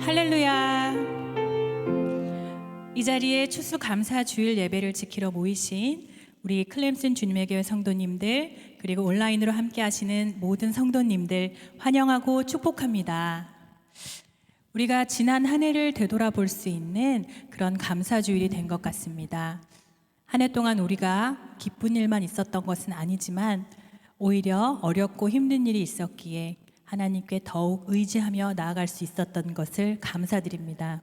할렐루야. 이 자리에 추수감사주일 예배를 지키러 모이신 우리 클램슨 주님의 교회 성도님들, 그리고 온라인으로 함께 하시는 모든 성도님들 환영하고 축복합니다. 우리가 지난 한 해를 되돌아볼 수 있는 그런 감사주일이 된 것 같습니다. 한 해 동안 우리가 기쁜 일만 있었던 것은 아니지만 오히려 어렵고 힘든 일이 있었기에 하나님께 더욱 의지하며 나아갈 수 있었던 것을 감사드립니다.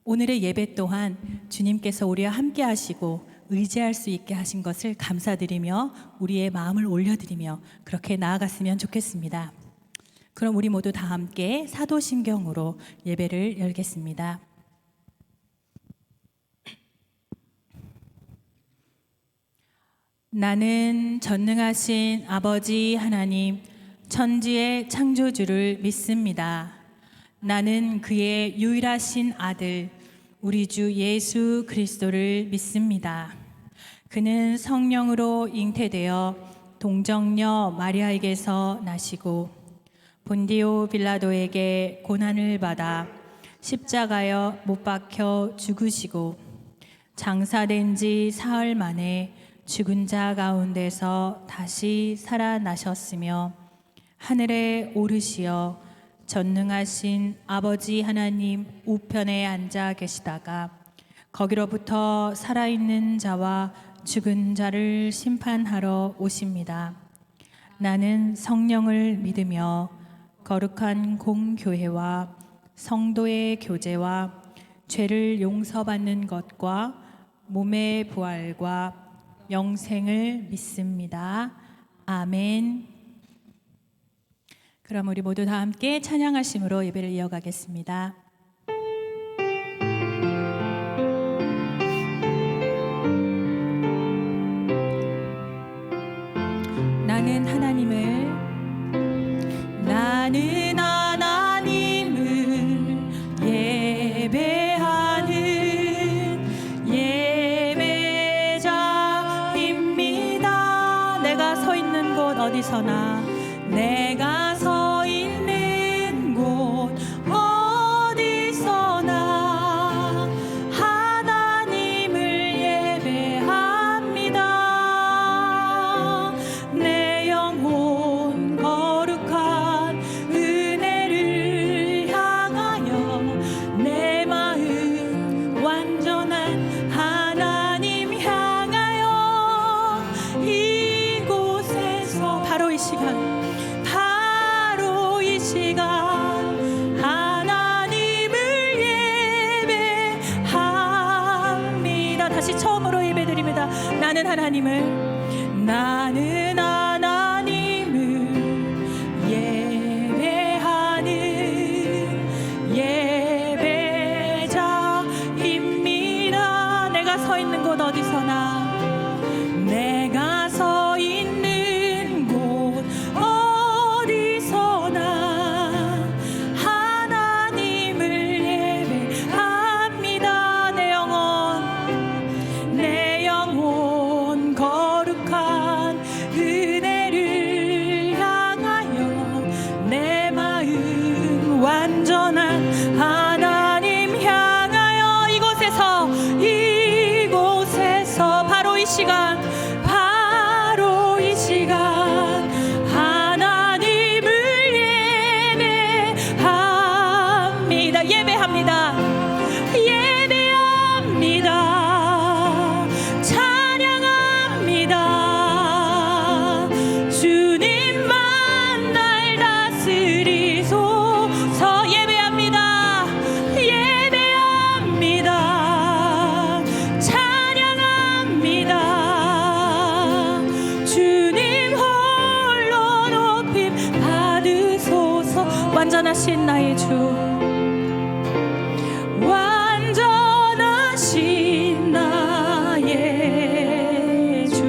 오늘의 예배 또한 주님께서 우리와 함께 하시고 의지할 수 있게 하신 것을 감사드리며 우리의 마음을 올려드리며 그렇게 나아갔으면 좋겠습니다. 그럼 우리 모두 다 함께 사도신경으로 예배를 열겠습니다. 나는 전능하신 아버지 하나님, 천지의 창조주를 믿습니다. 나는 그의 유일하신 아들, 우리 주 예수 그리스도를 믿습니다. 그는 성령으로 잉태되어 동정녀 마리아에게서 나시고 본디오 빌라도에게 고난을 받아 십자가에 못 박혀 죽으시고 장사된 지 사흘 만에 죽은 자 가운데서 다시 살아나셨으며 하늘에 오르시어 전능하신 아버지 하나님 우편에 앉아 계시다가 거기로부터 살아있는 자와 죽은 자를 심판하러 오십니다. 나는 성령을 믿으며 거룩한 공교회와 성도의 교제와 죄를 용서받는 것과 몸의 부활과 영생을 믿습니다. 아멘. 그럼 우리 모두 다 함께 찬양하심으로 예배를 이어가겠습니다. 나는 하나님을 예배하는 예배자입니다. 내가 서 있는 곳 어디서나 내가 서 있는 곳 어디서나 하나님을 예배합니다. 내 영혼 거룩한 은혜를 향하여 내 마음 완전한 하나님 향하여 이곳에서 바로 이 시간 하나님을 예배합니다. 다시 처음으로 예배드립니다. 나는 하나님을 예배하는 예배자입니다. 내가 서 있는 곳 어디서나 내가 서 있는 곳 어디서나 하나님을 예배합니다. 내 영혼 거룩한 은혜를 향하여 내 마음 완전한 하나님 향하여 이곳에서 바로 이 시간 하나님을 예배합니다. 찬양합니다. 주님만 날 다스리소서. 예배합니다. 찬양합니다. 주님 홀로 높임 받으소서. 완전하신 나의 주, 완전하신 나의 주,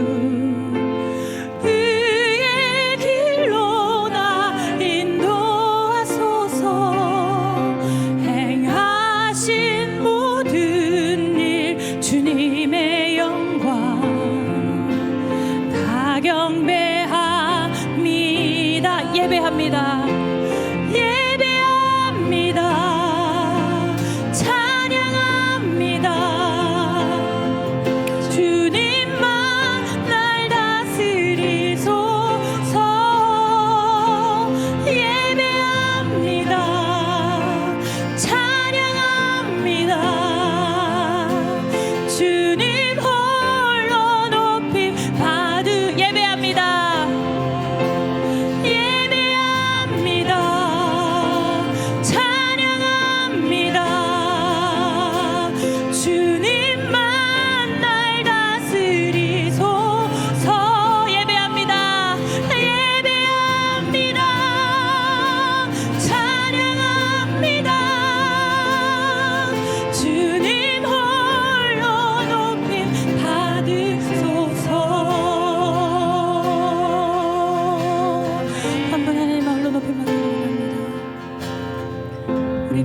의의 길로 나 인도하소서. 행하신 모든 일 주님의 영광 다 경배합니다. 예배합니다.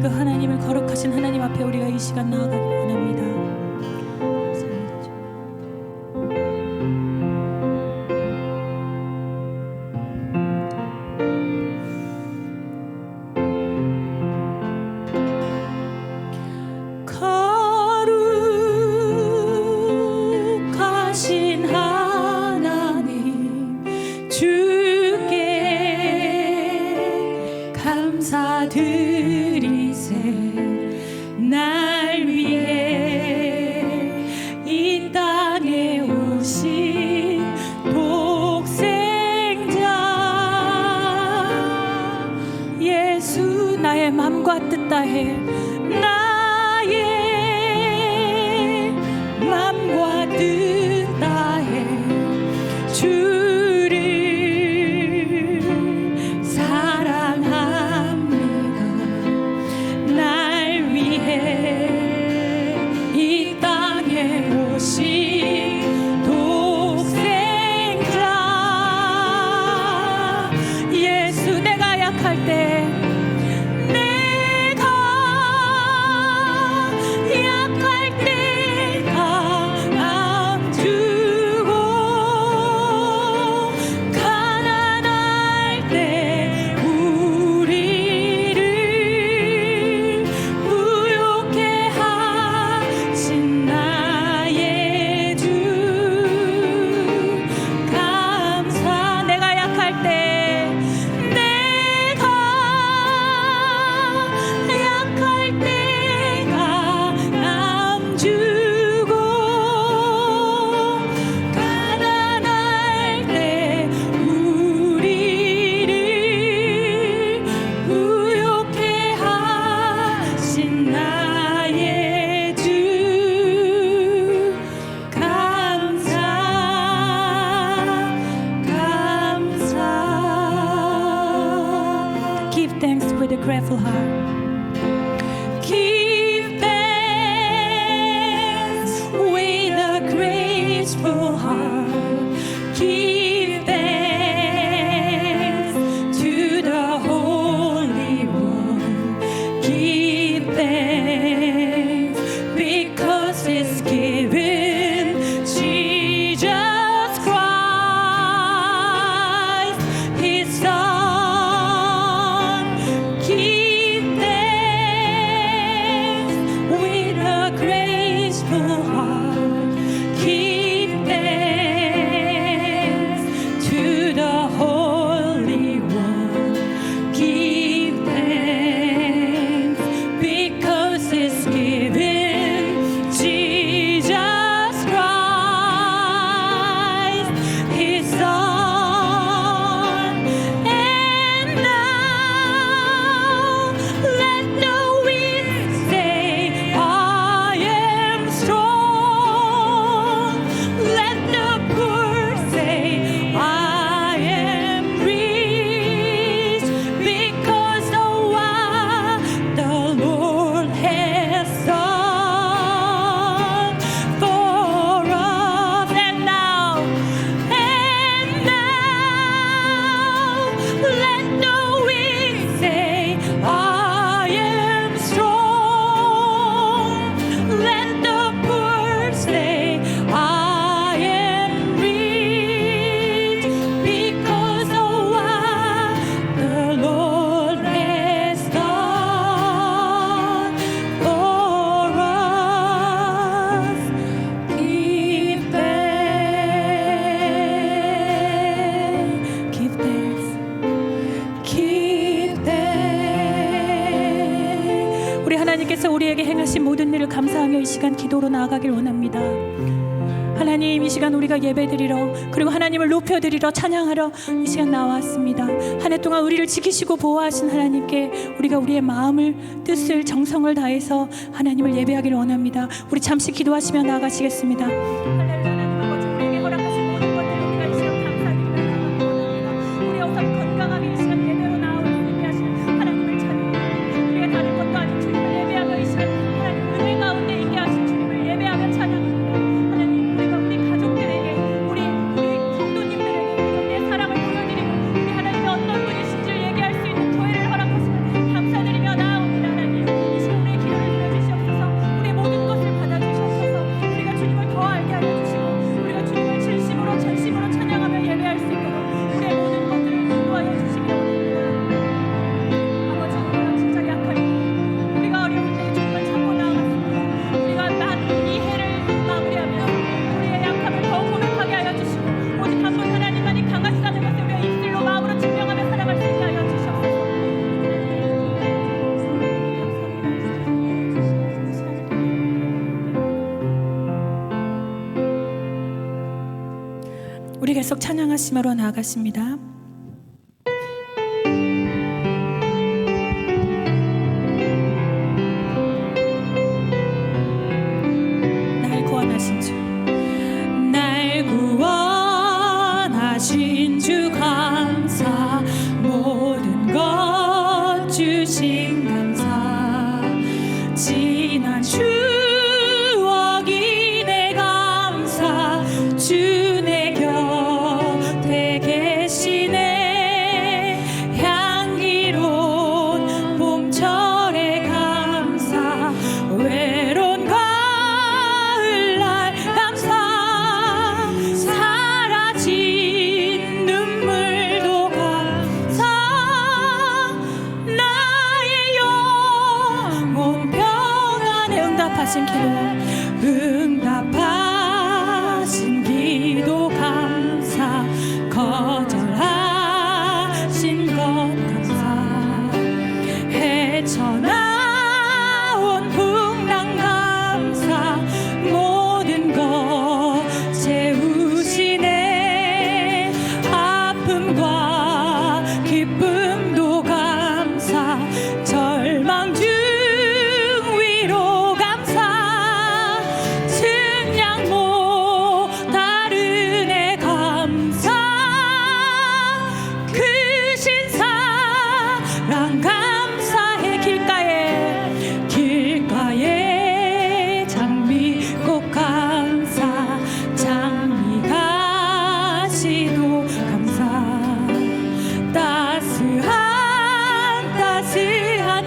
그 하나님을 거룩하신 하나님 앞에 우리가 이 시간 나아가길 원합니다. 거룩하신 하나님 주께 감사드리세. 날 위해 이 땅에 오신 독생자 예수, 나의 맘과 뜻 다해 나의 맘과 뜻 다해 주를 사랑합니다. 날 위해 이 땅에 오신 독생자 예수, 내가 약할 때 with a grateful heart. Give thanks with a grateful heart. Give thanks to the Holy One. Give thanks because it's given Jesus Christ, His Son. Give thanks with a grateful heart. Give thanks to the Holy One. Give thanks because it's given Jesus Christ, His Son. And now let the weak say, I am strong. Let the poor say, I am rich, because of what the Lord has done for us. And now, let the weak say, I am strong. Let the poor say, I am rich, because of what the Lord has done for us. Give thanks. Give thanks. Give thanks. 우리 하나님께서 우리에게 행하신 모든 일을 감사하며 이 시간 기도로 나아가길 원합니다. 하나님, 이 시간 우리가 예배드리러, 그리고 하나님을 높여드리러, 찬양하러 이 시간 나왔습니다. 한 해 동안 우리를 지키시고 보호하신 하나님께 우리가 우리의 마음을, 뜻을, 정성을 다해서 하나님을 예배하기를 원합니다. 우리 잠시 기도하시며 나아가시겠습니다. 할렐루야. 하나님 아버지, 우리에게 허락하신 모든 것들을 우리가 이 시간 감사드리며 나아가기 원합니다. 우리 우선 건강하게 이 시간 예배로 나올 수 있게 하시는 하나님을 찬양합니다. 우리가 다른 것도 아닌 주님을 예배하며 이 시간 하나님 은혜 가운데 있게 하신 주님을 예배하며 찬양합니다. 하나님, 우리가 우리 가족들에게, 우리 성도님들에게 우리가 내 사랑을 보여드리고 우리 하나님의 어떤 분이신지를 얘기할 수 있는 기회를 허락하시면 감사드리며 나아옵니다. 하나님, 계속 찬양하심으로 나아가십니다. 날 구원하신 주, 날 구원하신 주 감사, 모든 것 주신 감사, 지난 추억이 내 감사, 주 내 곁에 계시네. 향기로운 봄철의 감사, 외로운 가을날 감사, 사라진 눈물도 감사, 나의 영혼 평안에 응답하신 기도, 응답하신 기도 감사, 거절하신 것 감사, 헤쳐나온 풍랑 감사, 모든 것 채우시네. 아픔과 기쁨도 감사, 절망 중 위로 감사, 측량 못다르네 감사, 크신 사랑 감사해. 길가에 장미꽃 감사, 장미가시도 감사, 따스한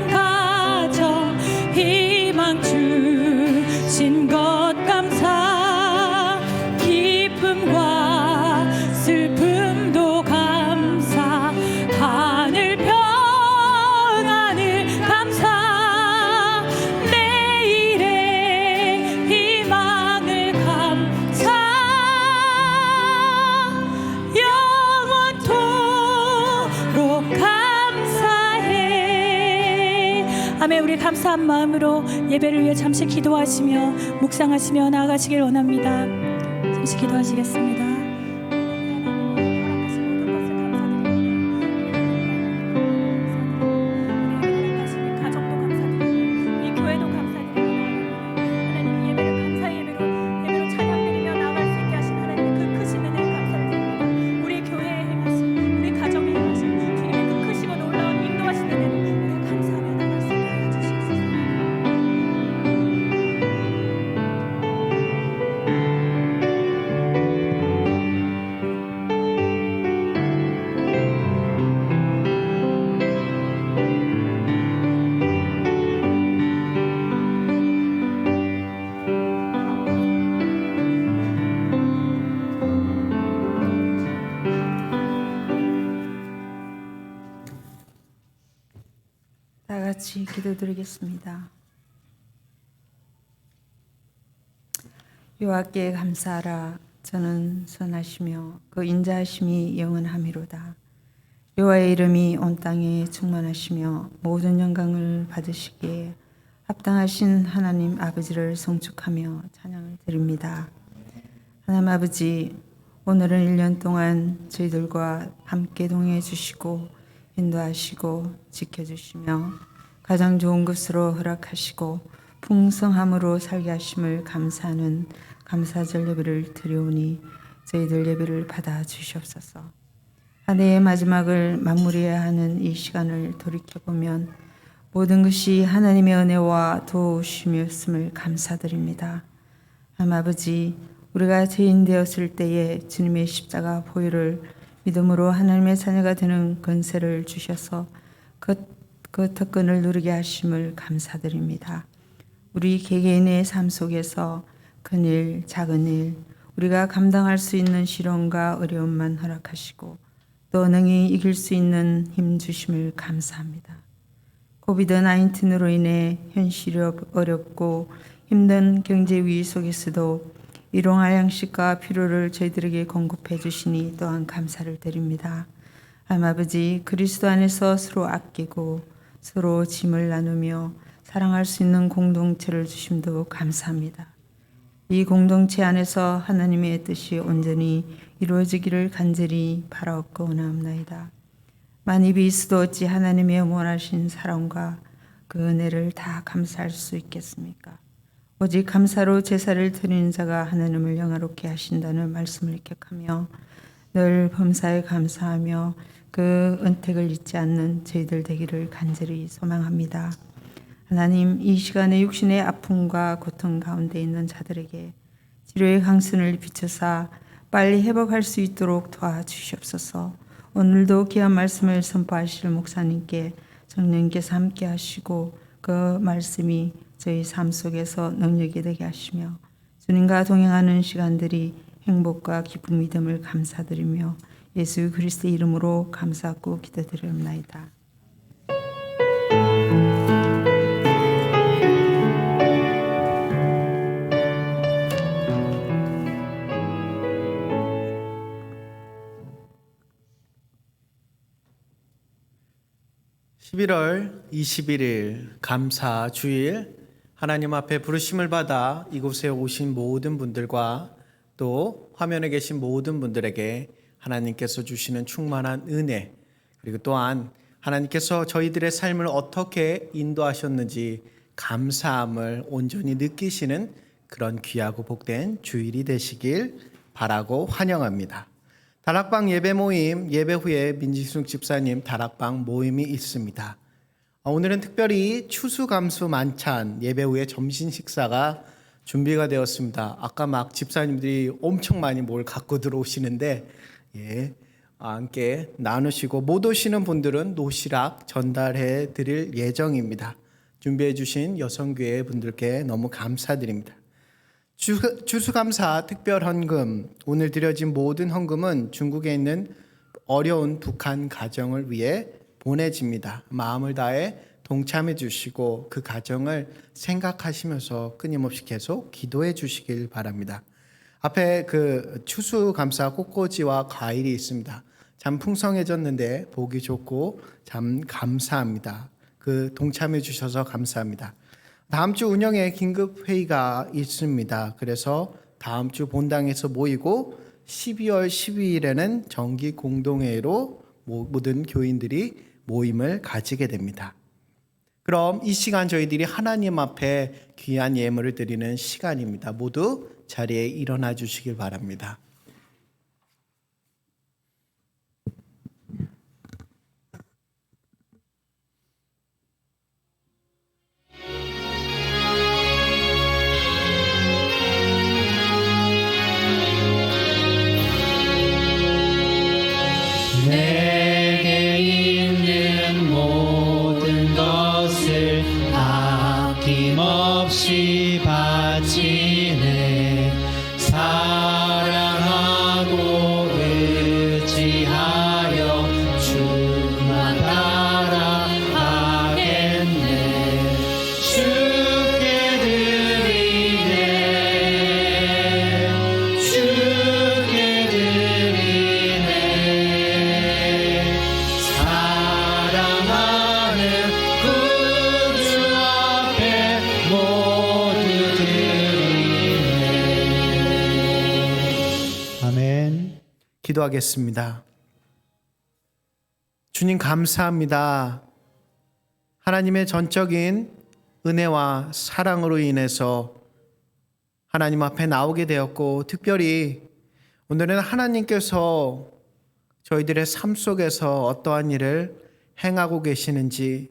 가정 희망 주신 것 감사, 기쁨과 슬픔도 감사, 하늘 평안을 감사, 내일의 희망을 감사, 영원토록 감사해. 아멘. 우리 감사한 마음으로 예배를 위해 잠시 기도하시며 묵상하시며 나아가시길 원합니다. 잠시 기도하시겠습니다. 다 같이 기도드리겠습니다. 여호와께 감사하라. 저는 선하시며 그 인자하심이 영원하미로다. 여호와의 이름이 온 땅에 충만하시며 모든 영광을 받으시기에 합당하신 하나님 아버지를 송축하며 찬양을 드립니다. 하나님 아버지, 오늘은 1년 동안 저희들과 함께 동행해 주시고 인도하시고 지켜주시며 가장 좋은 것으로 허락하시고 풍성함으로 살게 하심을 감사하는 감사절 예배를 드리오니 저희들 예배를 받아 주시옵소서. 한 해의 마지막을 마무리해야 하는 이 시간을 돌이켜보면 모든 것이 하나님의 은혜와 도우심이었음을 감사드립니다. 하나님 아버지, 우리가 죄인 되었을 때에 주님의 십자가 보혈을 믿음으로 하나님의 자녀가 되는 권세를 주셔서 그 특권을 누리게 하심을 감사드립니다. 우리 개개인의 삶 속에서 큰 일, 작은 일, 우리가 감당할 수 있는 시련과 어려움만 허락하시고 또 능히 이길 수 있는 힘 주심을 감사합니다. 코비드-19로 인해 현실이 어렵고 힘든 경제 위기 속에서도 일용할 양식과 필요를 저희들에게 공급해 주시니 또한 감사를 드립니다. 하나님 아버지, 그리스도 안에서 서로 아끼고 서로 짐을 나누며 사랑할 수 있는 공동체를 주심도 감사합니다. 이 공동체 안에서 하나님의 뜻이 온전히 이루어지기를 간절히 바라옵고 원하옵나이다. 만입이 있어도 어찌 하나님의 원하신 사랑과 그 은혜를 다 감사할 수 있겠습니까? 오직 감사로 제사를 드리는 자가 하나님을 영화롭게 하신다는 말씀을 기억하며 늘 범사에 감사하며 그 은택을 잊지 않는 저희들 되기를 간절히 소망합니다. 하나님, 이 시간에 육신의 아픔과 고통 가운데 있는 자들에게 치료의 강선을 비춰사 빨리 회복할 수 있도록 도와주시옵소서. 오늘도 귀한 말씀을 선포하실 목사님께 성령님께서 함께 하시고 그 말씀이 저희 삶 속에서 능력이 되게 하시며 주님과 동행하는 시간들이 행복과 기쁨이 됨을 감사드리며 예수 그리스도의 이름으로 감사하고 기도드리옵나이다. (11월 21일) 감사 주일, 하나님 앞에 부르심을 받아 이곳에 오신 모든 분들과 또 화면에 계신 모든 분들에게 하나님께서 주시는 충만한 은혜, 그리고 또한 하나님께서 저희들의 삶을 어떻게 인도하셨는지 감사함을 온전히 느끼시는 그런 귀하고 복된 주일이 되시길 바라고 환영합니다. 다락방 예배 모임, 예배 후에 민지숙 집사님 다락방 모임이 있습니다. 오늘은 특별히 추수감수 만찬 예배 후에 점심 식사가 준비가 되었습니다. 아까 막 집사님들이 엄청 많이 뭘 갖고 들어오시는데 함께 나누시고 못 오시는 분들은 도시락 전달해 드릴 예정입니다. 준비해 주신 여성교회 분들께 너무 감사드립니다. 추수감사 특별 헌금, 오늘 드려진 모든 헌금은 중국에 있는 어려운 북한 가정을 위해 보내집니다. 마음을 다해 동참해 주시고 그 가정을 생각하시면서 끊임없이 계속 기도해 주시길 바랍니다. 앞에 그 추수감사 꽃꽂이와 과일이 있습니다. 참 풍성해졌는데 보기 좋고 참 감사합니다. 그 동참해 주셔서 감사합니다. 다음 주 운영에 긴급 회의가 있습니다. 그래서 다음 주 본당에서 모이고 12월 12일에는 정기 공동회의로 모든 교인들이 모임을 가지게 됩니다. 그럼 이 시간 저희들이 하나님 앞에 귀한 예물을 드리는 시간입니다. 모두 자리에 일어나 주시길 바랍니다. 내게 있는 모든 것을 아낌없이 바치네. 사랑하고 의지하여 주만 따라가겠네. 주께 드리네. 주께 드리네. 사랑하는 구주 앞에 모두 드리네. 아멘. 기도하겠습니다. 주님 감사합니다. 하나님의 전적인 은혜와 사랑으로 인해서 하나님 앞에 나오게 되었고, 특별히 오늘은 하나님께서 저희들의 삶 속에서 어떠한 일을 행하고 계시는지,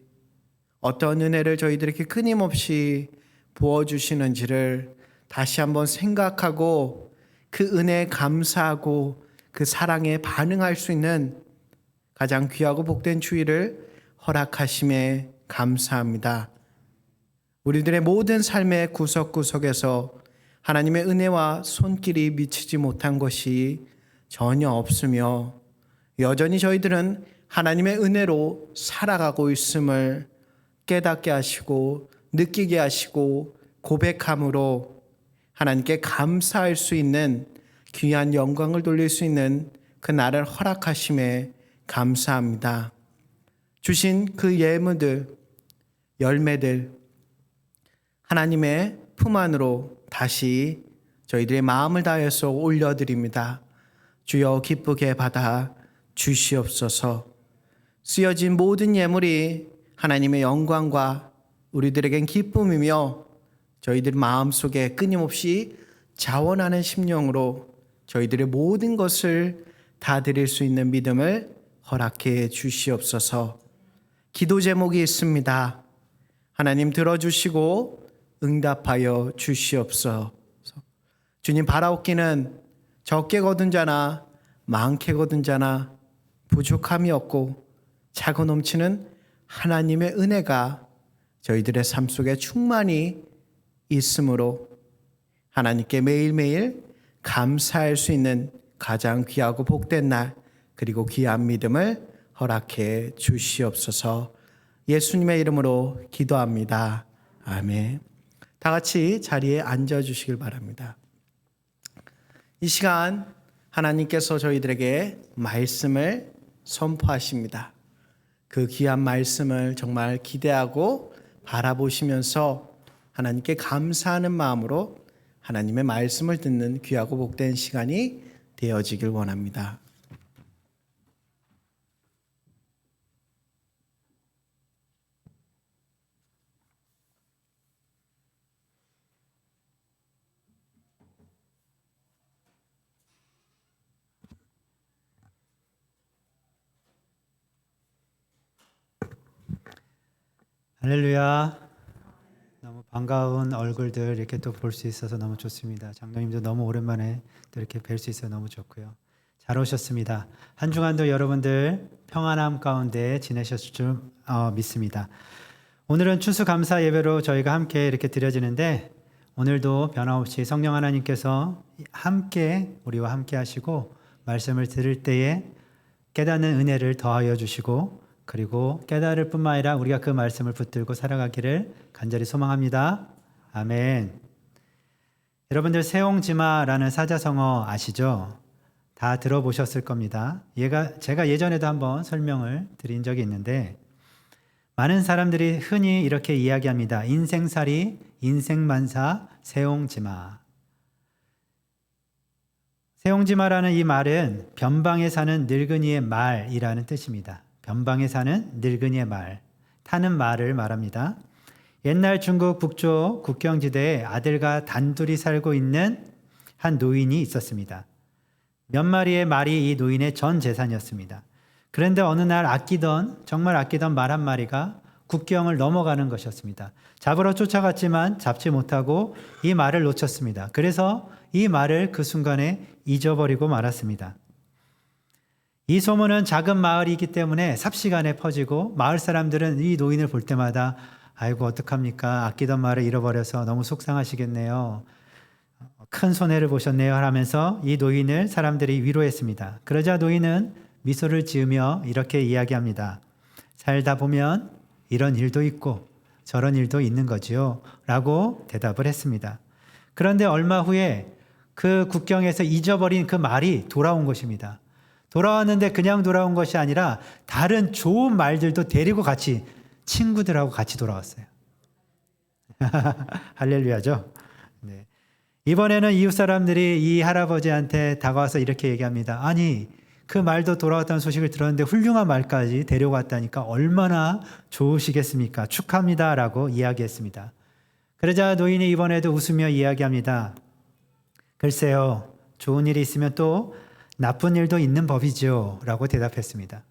어떤 은혜를 저희들에게 끊임없이 부어주시는지를 다시 한번 생각하고 그 은혜에 감사하고 그 사랑에 반응할 수 있는 가장 귀하고 복된 주일을 허락하심에 감사합니다. 우리들의 모든 삶의 구석구석에서 하나님의 은혜와 손길이 미치지 못한 것이 전혀 없으며 여전히 저희들은 하나님의 은혜로 살아가고 있음을 깨닫게 하시고 느끼게 하시고 고백함으로 하나님께 감사할 수 있는 귀한 영광을 돌릴 수 있는 그 날을 허락하심에 감사합니다. 주신 그 예물들, 열매들 하나님의 품 안으로 다시 저희들의 마음을 다해서 올려드립니다. 주여 기쁘게 받아 주시옵소서. 쓰여진 모든 예물이 하나님의 영광과 우리들에겐 기쁨이며 저희들 마음속에 끊임없이 자원하는 심령으로 저희들의 모든 것을 다 드릴 수 있는 믿음을 허락해 주시옵소서. 기도 제목이 있습니다. 하나님 들어주시고 응답하여 주시옵소서. 주님, 바라옵기는 적게 거둔 자나 많게 거둔 자나 부족함이 없고 차고 넘치는 하나님의 은혜가 저희들의 삶 속에 충만히 있으므로 하나님께 매일매일 감사할 수 있는 가장 귀하고 복된 날, 그리고 귀한 믿음을 허락해 주시옵소서. 예수님의 이름으로 기도합니다. 아멘. 다 같이 자리에 앉아 주시길 바랍니다. 이 시간 하나님께서 저희들에게 말씀을 선포하십니다. 그 귀한 말씀을 정말 기대하고 바라보시면서 하나님께 감사하는 마음으로 하나님의 말씀을 듣는 귀하고 복된 시간이 되어지길 원합니다. 할렐루야. 너무 반가운 얼굴들 이렇게 또 볼 수 있어서 너무 좋습니다. 장로님도 너무 오랜만에 또 이렇게 뵐 수 있어서 너무 좋고요. 잘 오셨습니다. 한 주간도 여러분들 평안함 가운데 지내셨을 줄 믿습니다. 오늘은 추수감사 예배로 저희가 함께 이렇게 드려지는데, 오늘도 변함없이 성령 하나님께서 함께 우리와 함께 하시고 말씀을 들을 때에 깨닫는 은혜를 더하여 주시고, 그리고 깨달을 뿐만 아니라 우리가 그 말씀을 붙들고 살아가기를 간절히 소망합니다. 아멘. 여러분들 세옹지마라는 사자성어 아시죠? 다 들어보셨을 겁니다. 제가 예전에도 한번 설명을 드린 적이 있는데, 많은 사람들이 흔히 이렇게 이야기합니다. 인생살이, 인생만사, 세옹지마. 세옹지마라는 이 말은 변방에 사는 늙은이의 말이라는 뜻입니다. 변방에 사는 늙은이의 말, 타는 말을 말합니다. 옛날 중국 북쪽 국경지대에 아들과 단둘이 살고 있는 한 노인이 있었습니다. 몇 마리의 말이 이 노인의 전 재산이었습니다. 그런데 어느 날 정말 아끼던 말 한 마리가 국경을 넘어가는 것이었습니다. 잡으러 쫓아갔지만 잡지 못하고 이 말을 놓쳤습니다. 그래서 이 말을 그 순간에 잊어버리고 말았습니다. 이 소문은 작은 마을이기 때문에 삽시간에 퍼지고, 마을 사람들은 이 노인을 볼 때마다 아이고 어떡합니까? 아끼던 말을 잃어버려서 너무 속상하시겠네요. 큰 손해를 보셨네요 하면서 이 노인을 사람들이 위로했습니다. 그러자 노인은 미소를 지으며 이렇게 이야기합니다. 살다 보면 이런 일도 있고 저런 일도 있는 거지요 라고 대답을 했습니다. 그런데 얼마 후에 그 국경에서 잊어버린 그 말이 돌아온 것입니다. 돌아왔는데 그냥 돌아온 것이 아니라 다른 좋은 말들도 데리고 같이, 친구들하고 같이 돌아왔어요. 할렐루야죠. 네. 이번에는 이웃 사람들이 이 할아버지한테 다가와서 이렇게 얘기합니다. 아니, 그 말도 돌아왔다는 소식을 들었는데 훌륭한 말까지 데려왔다니까 얼마나 좋으시겠습니까? 축하합니다 라고 이야기했습니다. 그러자 노인이 이번에도 웃으며 이야기합니다. 글쎄요, 좋은 일이 있으면 또 나쁜 일도 있는 법이죠 라고 대답했습니다.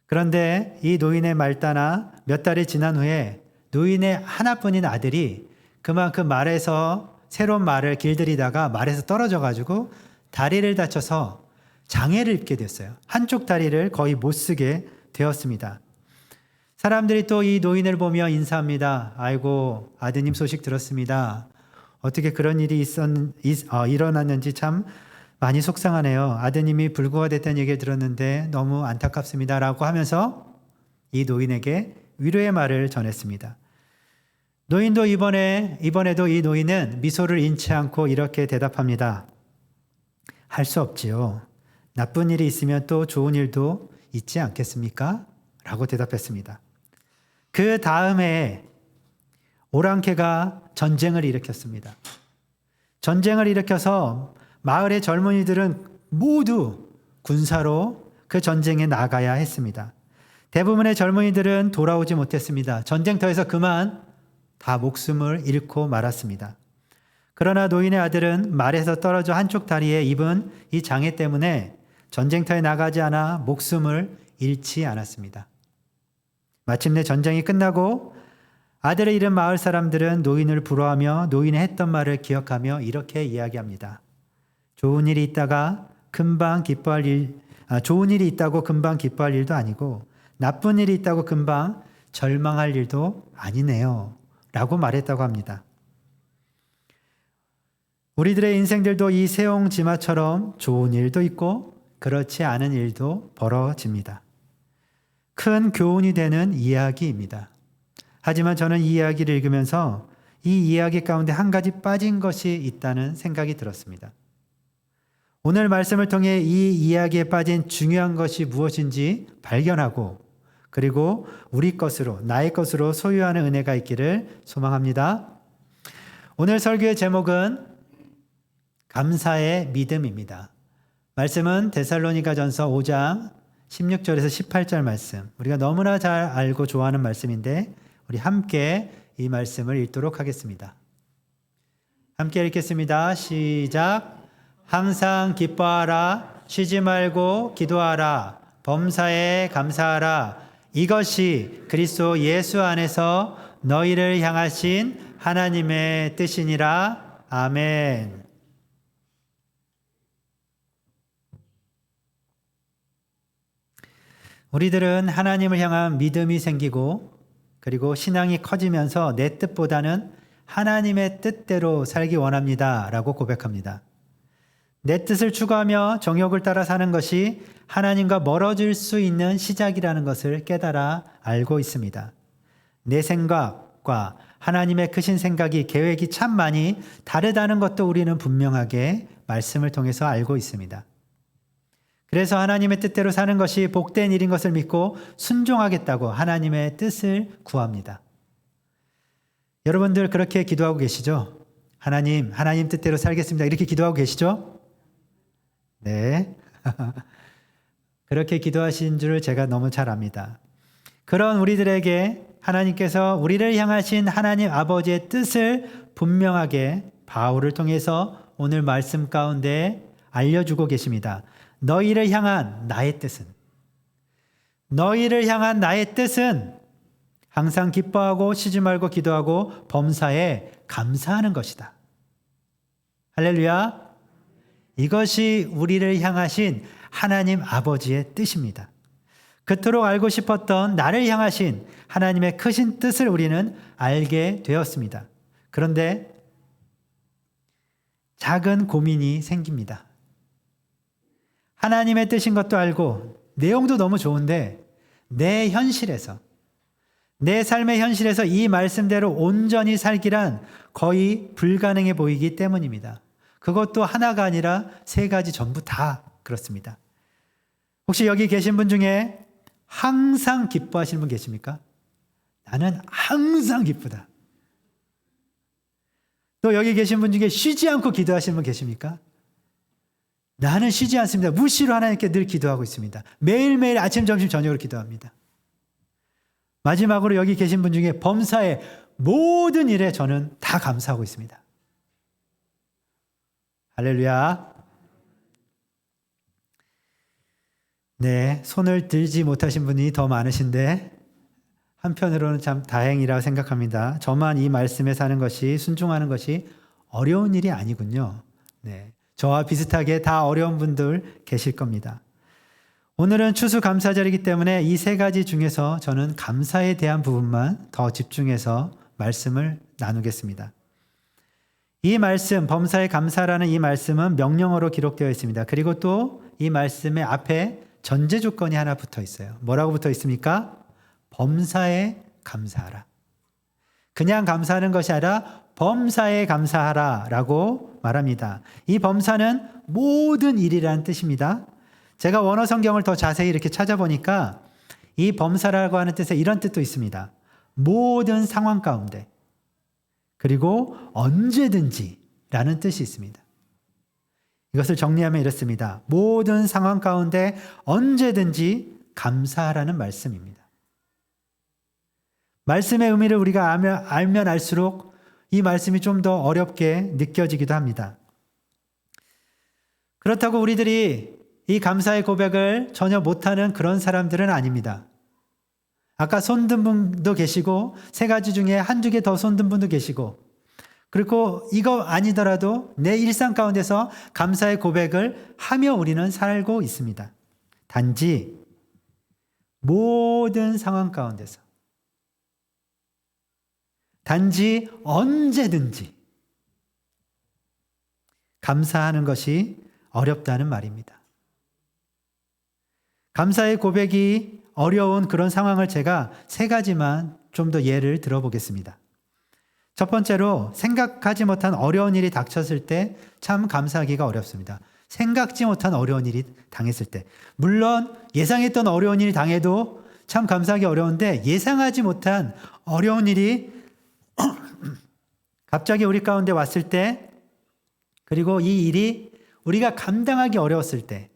그런데 이 노인의 말 따나 몇 달이 지난 후에 노인의 하나뿐인 아들이 그만큼 말에서 새로운 말을 길들이다가 말에서 떨어져 가지고 다리를 다쳐서 장애를 입게 됐어요. 한쪽 다리를 거의 못 쓰게 되었습니다. 사람들이 또 이 노인을 보며 인사합니다. 아이고, 아드님 소식 들었습니다. 어떻게 그런 일이 일어났는지 참 많이 속상하네요. 아드님이 불구가 됐다는 얘기를 들었는데 너무 안타깝습니다 라고 하면서 이 노인에게 위로의 말을 전했습니다. 노인도 이번에도 이 노인은 미소를 잃지 않고 이렇게 대답합니다. 할 수 없지요. 나쁜 일이 있으면 또 좋은 일도 있지 않겠습니까? 라고 대답했습니다. 그 다음에 오랑캐가 전쟁을 일으켰습니다. 전쟁을 일으켜서 마을의 젊은이들은 모두 군사로 그 전쟁에 나가야 했습니다. 대부분의 젊은이들은 돌아오지 못했습니다. 전쟁터에서 그만 다 목숨을 잃고 말았습니다. 그러나 노인의 아들은 말에서 떨어져 한쪽 다리에 입은 이 장애 때문에 전쟁터에 나가지 않아 목숨을 잃지 않았습니다. 마침내 전쟁이 끝나고 아들을 잃은 마을 사람들은 노인을 부러워하며 노인이 했던 말을 기억하며 이렇게 이야기합니다. 좋은 일이 있다고 금방 기뻐할 일도 아니고 나쁜 일이 있다고 금방 절망할 일도 아니네요. 라고 말했다고 합니다. 우리들의 인생들도 이 세옹지마처럼 좋은 일도 있고 그렇지 않은 일도 벌어집니다. 큰 교훈이 되는 이야기입니다. 하지만 저는 이 이야기를 읽으면서 이 이야기 가운데 한 가지 빠진 것이 있다는 생각이 들었습니다. 오늘 말씀을 통해 이 이야기에 빠진 중요한 것이 무엇인지 발견하고 그리고 우리 것으로, 나의 것으로 소유하는 은혜가 있기를 소망합니다. 오늘 설교의 제목은 감사의 믿음입니다. 말씀은 데살로니가전서 5장 16절에서 18절 말씀. 우리가 너무나 잘 알고 좋아하는 말씀인데 우리 함께 이 말씀을 읽도록 하겠습니다. 함께 읽겠습니다. 시작. 항상 기뻐하라. 쉬지 말고 기도하라. 범사에 감사하라. 이것이 그리스도 예수 안에서 너희를 향하신 하나님의 뜻이니라. 아멘. 우리들은 하나님을 향한 믿음이 생기고 그리고 신앙이 커지면서 내 뜻보다는 하나님의 뜻대로 살기 원합니다. 라고 고백합니다. 내 뜻을 추구하며 정욕을 따라 사는 것이 하나님과 멀어질 수 있는 시작이라는 것을 깨달아 알고 있습니다. 내 생각과 하나님의 크신 생각이 계획이 참 많이 다르다는 것도 우리는 분명하게 말씀을 통해서 알고 있습니다. 그래서 하나님의 뜻대로 사는 것이 복된 일인 것을 믿고 순종하겠다고 하나님의 뜻을 구합니다. 여러분들 그렇게 기도하고 계시죠? 하나님 뜻대로 살겠습니다. 이렇게 기도하고 계시죠? 네. 그렇게 기도하신 줄 제가 너무 잘 압니다. 그런 우리들에게 하나님께서 우리를 향하신 하나님 아버지의 뜻을 분명하게 바울을 통해서 오늘 말씀 가운데 알려주고 계십니다. 너희를 향한 나의 뜻은 항상 기뻐하고 쉬지 말고 기도하고 범사에 감사하는 것이다. 할렐루야. 이것이 우리를 향하신 하나님 아버지의 뜻입니다. 그토록 알고 싶었던 나를 향하신 하나님의 크신 뜻을 우리는 알게 되었습니다. 그런데 작은 고민이 생깁니다. 하나님의 뜻인 것도 알고 내용도 너무 좋은데 내 현실에서 내 삶의 현실에서 이 말씀대로 온전히 살기란 거의 불가능해 보이기 때문입니다. 그것도 하나가 아니라 세 가지 전부 다 그렇습니다. 혹시 여기 계신 분 중에 항상 기뻐하시는 분 계십니까? 나는 항상 기쁘다. 또 여기 계신 분 중에 쉬지 않고 기도하시는 분 계십니까? 나는 쉬지 않습니다. 무시로 하나님께 늘 기도하고 있습니다. 매일매일 아침, 점심, 저녁으로 기도합니다. 마지막으로 여기 계신 분 중에 범사의 모든 일에 저는 다 감사하고 있습니다. 할렐루야. 네, 손을 들지 못하신 분이 더 많으신데 한편으로는 참 다행이라고 생각합니다. 저만 이 말씀에 사는 것이, 순종하는 것이 어려운 일이 아니군요. 네, 저와 비슷하게 다 어려운 분들 계실 겁니다. 오늘은 추수감사절이기 때문에 이 세 가지 중에서 저는 감사에 대한 부분만 더 집중해서 말씀을 나누겠습니다. 이 말씀, 범사에 감사라는 이 말씀은 명령어로 기록되어 있습니다. 그리고 또 이 말씀의 앞에 전제 조건이 하나 붙어 있어요. 뭐라고 붙어 있습니까? 범사에 감사하라. 그냥 감사하는 것이 아니라 범사에 감사하라 라고 말합니다. 이 범사는 모든 일이라는 뜻입니다. 제가 원어 성경을 더 자세히 이렇게 찾아보니까 이 범사라고 하는 뜻에 이런 뜻도 있습니다. 모든 상황 가운데, 그리고 언제든지 라는 뜻이 있습니다. 이것을 정리하면 이렇습니다. 모든 상황 가운데 언제든지 감사하라는 말씀입니다. 말씀의 의미를 우리가 알면 알수록 이 말씀이 좀 더 어렵게 느껴지기도 합니다. 그렇다고 우리들이 이 감사의 고백을 전혀 못하는 그런 사람들은 아닙니다. 아까 손든 분도 계시고 세 가지 중에 한두 개 더 손든 분도 계시고 그리고 이거 아니더라도 내 일상 가운데서 감사의 고백을 하며 우리는 살고 있습니다. 단지 모든 상황 가운데서 단지 언제든지 감사하는 것이 어렵다는 말입니다. 감사의 고백이 어려운 그런 상황을 제가 세 가지만 좀 더 예를 들어보겠습니다. 첫 번째로 생각하지 못한 어려운 일이 닥쳤을 때 참 감사하기가 어렵습니다. 생각지 못한 어려운 일이 당했을 때. 물론 예상했던 어려운 일이 당해도 참 감사하기 어려운데 예상하지 못한 어려운 일이 갑자기 우리 가운데 왔을 때 그리고 이 일이 우리가 감당하기 어려웠을 때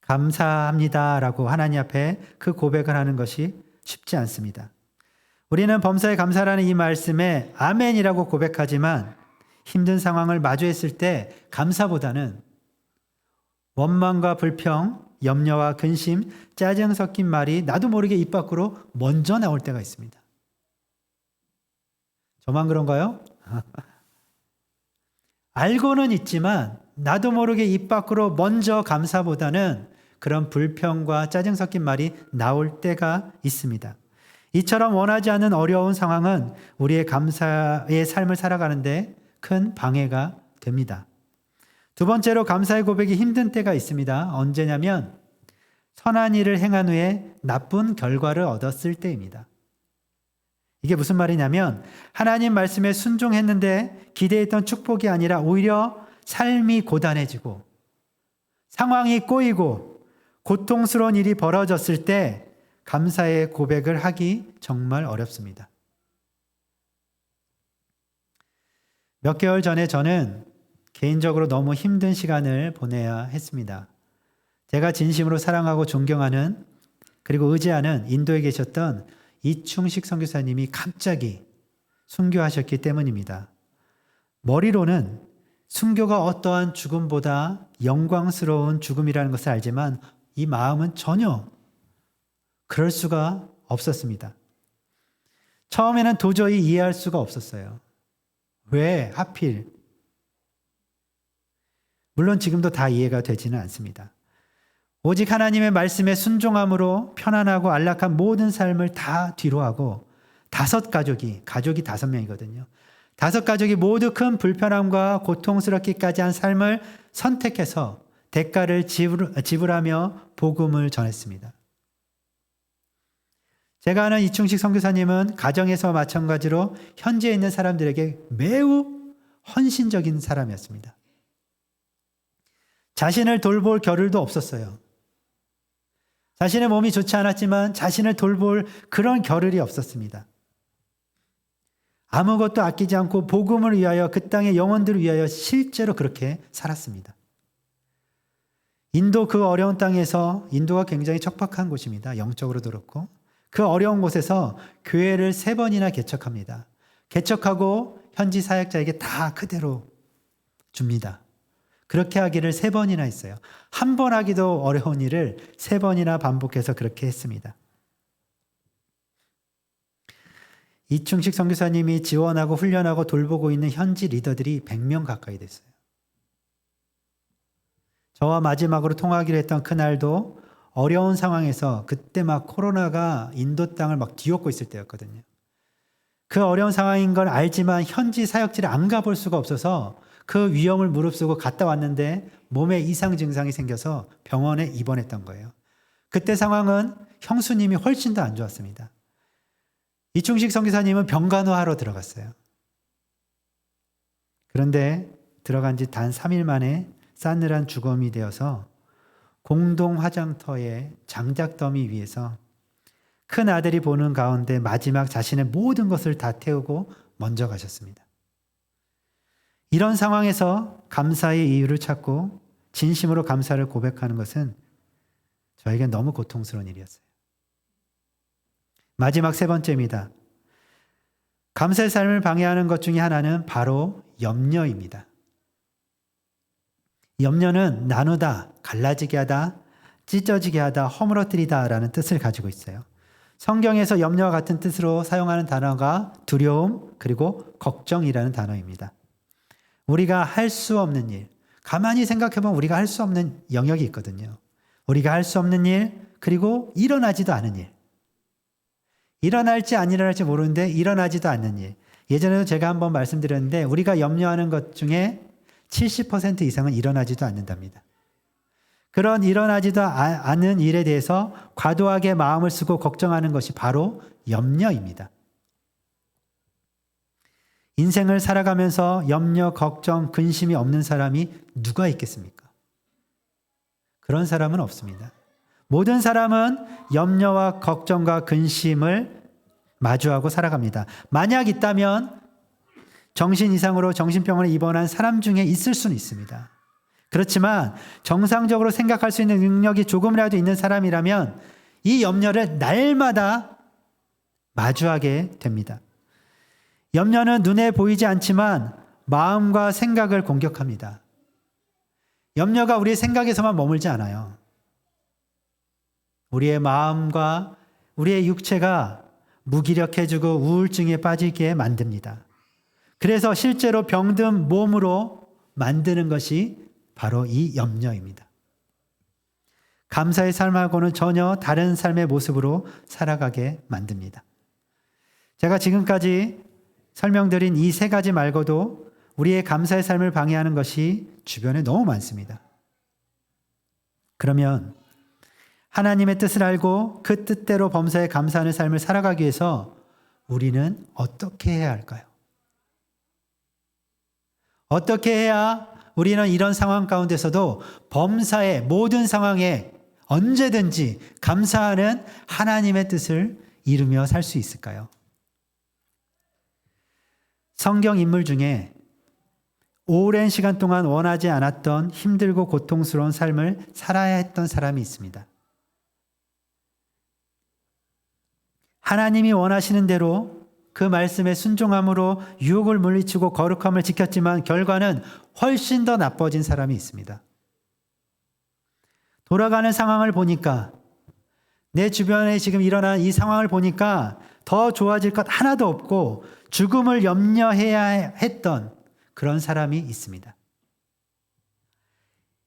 감사합니다라고 하나님 앞에 그 고백을 하는 것이 쉽지 않습니다. 우리는 범사에 감사라는 이 말씀에 아멘이라고 고백하지만 힘든 상황을 마주했을 때 감사보다는 원망과 불평, 염려와 근심, 짜증 섞인 말이 나도 모르게 입 밖으로 먼저 나올 때가 있습니다. 저만 그런가요? 알고는 있지만 나도 모르게 입 밖으로 먼저 감사보다는 그런 불평과 짜증 섞인 말이 나올 때가 있습니다. 이처럼 원하지 않는 어려운 상황은 우리의 감사의 삶을 살아가는데 큰 방해가 됩니다. 두 번째로 감사의 고백이 힘든 때가 있습니다. 언제냐면 선한 일을 행한 후에 나쁜 결과를 얻었을 때입니다. 이게 무슨 말이냐면 하나님 말씀에 순종했는데 기대했던 축복이 아니라 오히려 삶이 고단해지고 상황이 꼬이고 고통스러운 일이 벌어졌을 때 감사의 고백을 하기 정말 어렵습니다. 몇 개월 전에 저는 개인적으로 너무 힘든 시간을 보내야 했습니다. 제가 진심으로 사랑하고 존경하는 그리고 의지하는 인도에 계셨던 이충식 선교사님이 갑자기 순교하셨기 때문입니다. 머리로는 순교가 어떠한 죽음보다 영광스러운 죽음이라는 것을 알지만 이 마음은 전혀 그럴 수가 없었습니다. 처음에는 도저히 이해할 수가 없었어요. 왜 하필? 물론 지금도 다 이해가 되지는 않습니다. 오직 하나님의 말씀에 순종함으로 편안하고 안락한 모든 삶을 다 뒤로하고 가족이 5명이거든요. 5가족이 모두 큰 불편함과 고통스럽기까지 한 삶을 선택해서 대가를 지불하며 복음을 전했습니다. 제가 아는 이충식 선교사님은 가정에서 마찬가지로 현지에 있는 사람들에게 매우 헌신적인 사람이었습니다. 자신을 돌볼 겨를도 없었어요. 자신의 몸이 좋지 않았지만 자신을 돌볼 그런 겨를이 없었습니다. 아무것도 아끼지 않고 복음을 위하여 그 땅의 영혼들을 위하여 실제로 그렇게 살았습니다. 인도 그 어려운 땅에서 인도가 굉장히 척박한 곳입니다. 영적으로도 그렇고 그 어려운 곳에서 교회를 3번이나 개척합니다. 개척하고 현지 사역자에게 다 그대로 줍니다. 그렇게 하기를 3번이나 했어요. 한 번 하기도 어려운 일을 3번이나 반복해서 그렇게 했습니다. 이충식 선교사님이 지원하고 훈련하고 돌보고 있는 현지 리더들이 100명 가까이 됐어요. 저와 마지막으로 통화하기로 했던 그날도 어려운 상황에서 그때 막 코로나가 인도 땅을 막 뒤엎고 있을 때였거든요. 그 어려운 상황인 걸 알지만 현지 사역지를 안 가볼 수가 없어서 그 위험을 무릅쓰고 갔다 왔는데 몸에 이상 증상이 생겨서 병원에 입원했던 거예요. 그때 상황은 형수님이 훨씬 더 안 좋았습니다. 이충식 선교사님은 병간호하러 들어갔어요. 그런데 들어간 지 단 3일 만에 싸늘한 죽음이 되어서 공동 화장터의 장작더미 위에서 큰 아들이 보는 가운데 마지막 자신의 모든 것을 다 태우고 먼저 가셨습니다. 이런 상황에서 감사의 이유를 찾고 진심으로 감사를 고백하는 것은 저에게 너무 고통스러운 일이었어요. 마지막 세 번째입니다. 감사의 삶을 방해하는 것 중에 하나는 바로 염려입니다. 염려는 나누다, 갈라지게 하다, 찢어지게 하다, 허물어뜨리다 라는 뜻을 가지고 있어요. 성경에서 염려와 같은 뜻으로 사용하는 단어가 두려움 그리고 걱정이라는 단어입니다. 우리가 할 수 없는 일, 가만히 생각해보면 우리가 할 수 없는 영역이 있거든요. 우리가 할 수 없는 일, 그리고 일어나지도 않은 일. 일어날지 안 일어날지 모르는데 일어나지도 않는 일. 예전에도 제가 한번 말씀드렸는데 우리가 염려하는 것 중에 70% 이상은 일어나지도 않는답니다. 그런 일어나지도 않는 일에 대해서 과도하게 마음을 쓰고 걱정하는 것이 바로 염려입니다. 인생을 살아가면서 염려, 걱정, 근심이 없는 사람이 누가 있겠습니까? 그런 사람은 없습니다. 모든 사람은 염려와 걱정과 근심을 마주하고 살아갑니다. 만약 있다면 정신 이상으로 정신병원에 입원한 사람 중에 있을 수는 있습니다. 그렇지만 정상적으로 생각할 수 있는 능력이 조금이라도 있는 사람이라면 이 염려를 날마다 마주하게 됩니다. 염려는 눈에 보이지 않지만 마음과 생각을 공격합니다. 염려가 우리의 생각에서만 머물지 않아요. 우리의 마음과 우리의 육체가 무기력해지고 우울증에 빠지게 만듭니다. 그래서 실제로 병든 몸으로 만드는 것이 바로 이 염려입니다. 감사의 삶하고는 전혀 다른 삶의 모습으로 살아가게 만듭니다. 제가 지금까지 설명드린 이 세 가지 말고도 우리의 감사의 삶을 방해하는 것이 주변에 너무 많습니다. 그러면 하나님의 뜻을 알고 그 뜻대로 범사에 감사하는 삶을 살아가기 위해서 우리는 어떻게 해야 할까요? 어떻게 해야 우리는 이런 상황 가운데서도 범사의 모든 상황에 언제든지 감사하는 하나님의 뜻을 이루며 살 수 있을까요? 성경 인물 중에 오랜 시간 동안 원하지 않았던 힘들고 고통스러운 삶을 살아야 했던 사람이 있습니다. 하나님이 원하시는 대로 그 말씀에 순종함으로 유혹을 물리치고 거룩함을 지켰지만 결과는 훨씬 더 나빠진 사람이 있습니다. 돌아가는 상황을 보니까 내 주변에 지금 일어난 이 상황을 보니까 더 좋아질 것 하나도 없고 죽음을 염려해야 했던 그런 사람이 있습니다.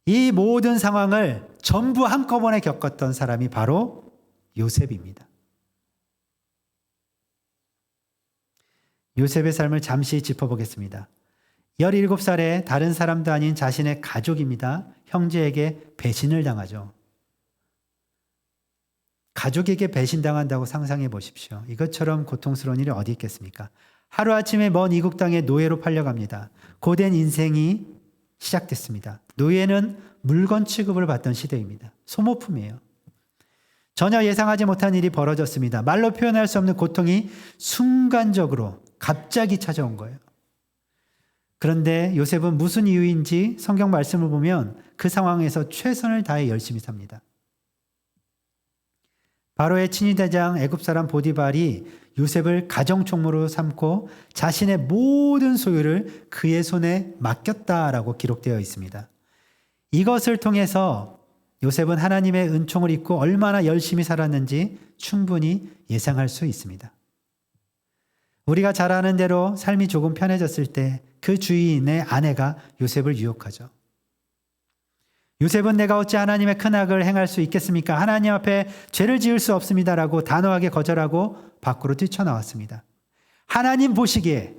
이 모든 상황을 전부 한꺼번에 겪었던 사람이 바로 요셉입니다. 요셉의 삶을 잠시 짚어보겠습니다. 17살에 다른 사람도 아닌 자신의 가족입니다. 형제에게 배신을 당하죠. 가족에게 배신당한다고 상상해 보십시오. 이것처럼 고통스러운 일이 어디 있겠습니까? 하루아침에 먼 이국 땅에 노예로 팔려갑니다. 고된 인생이 시작됐습니다. 노예는 물건 취급을 받던 시대입니다. 소모품이에요. 전혀 예상하지 못한 일이 벌어졌습니다. 말로 표현할 수 없는 고통이 순간적으로 갑자기 찾아온 거예요. 그런데 요셉은 무슨 이유인지 성경 말씀을 보면 그 상황에서 최선을 다해 열심히 삽니다. 바로의 친위대장 애굽 사람 보디발이 요셉을 가정총무로 삼고 자신의 모든 소유를 그의 손에 맡겼다라고 기록되어 있습니다. 이것을 통해서 요셉은 하나님의 은총을 입고 얼마나 열심히 살았는지 충분히 예상할 수 있습니다. 우리가 잘 아는 대로 삶이 조금 편해졌을 때 그 주인의 아내가 요셉을 유혹하죠. 요셉은 내가 어찌 하나님의 큰 악을 행할 수 있겠습니까? 하나님 앞에 죄를 지을 수 없습니다라고 단호하게 거절하고 밖으로 뛰쳐나왔습니다. 하나님 보시기에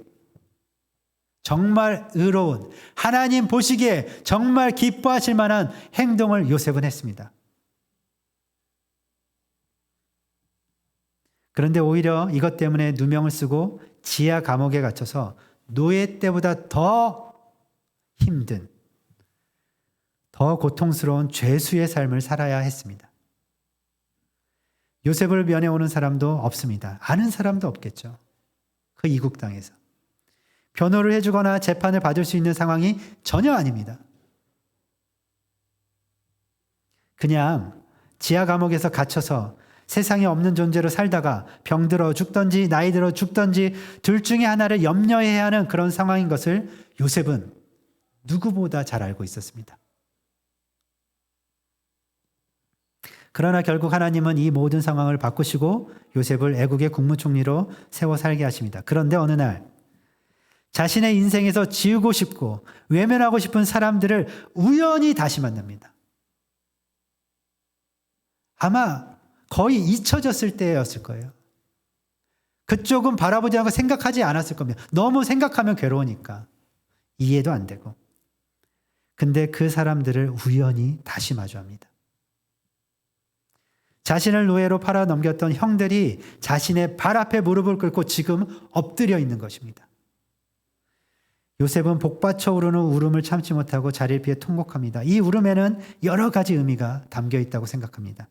정말 의로운, 하나님 보시기에 정말 기뻐하실 만한 행동을 요셉은 했습니다. 그런데 오히려 이것 때문에 누명을 쓰고 지하 감옥에 갇혀서 노예 때보다 더 힘든, 더 고통스러운 죄수의 삶을 살아야 했습니다. 요셉을 면회오는 사람도 없습니다. 아는 사람도 없겠죠. 그 이국 땅에서. 변호를 해주거나 재판을 받을 수 있는 상황이 전혀 아닙니다. 그냥 지하 감옥에서 갇혀서 세상에 없는 존재로 살다가 병들어 죽던지 나이 들어 죽던지 둘 중에 하나를 염려해야 하는 그런 상황인 것을 요셉은 누구보다 잘 알고 있었습니다. 그러나 결국 하나님은 이 모든 상황을 바꾸시고 요셉을 애국의 국무총리로 세워 살게 하십니다. 그런데 어느 날 자신의 인생에서 지우고 싶고 외면하고 싶은 사람들을 우연히 다시 만납니다. 아마 거의 잊혀졌을 때였을 거예요. 그쪽은 바라보지 않고 생각하지 않았을 겁니다. 너무 생각하면 괴로우니까 이해도 안 되고. 근데 그 사람들을 우연히 다시 마주합니다. 자신을 노예로 팔아 넘겼던 형들이 자신의 발 앞에 무릎을 꿇고 지금 엎드려 있는 것입니다. 요셉은 복받쳐 오르는 울음을 참지 못하고 자리를 피해 통곡합니다. 이 울음에는 여러 가지 의미가 담겨 있다고 생각합니다.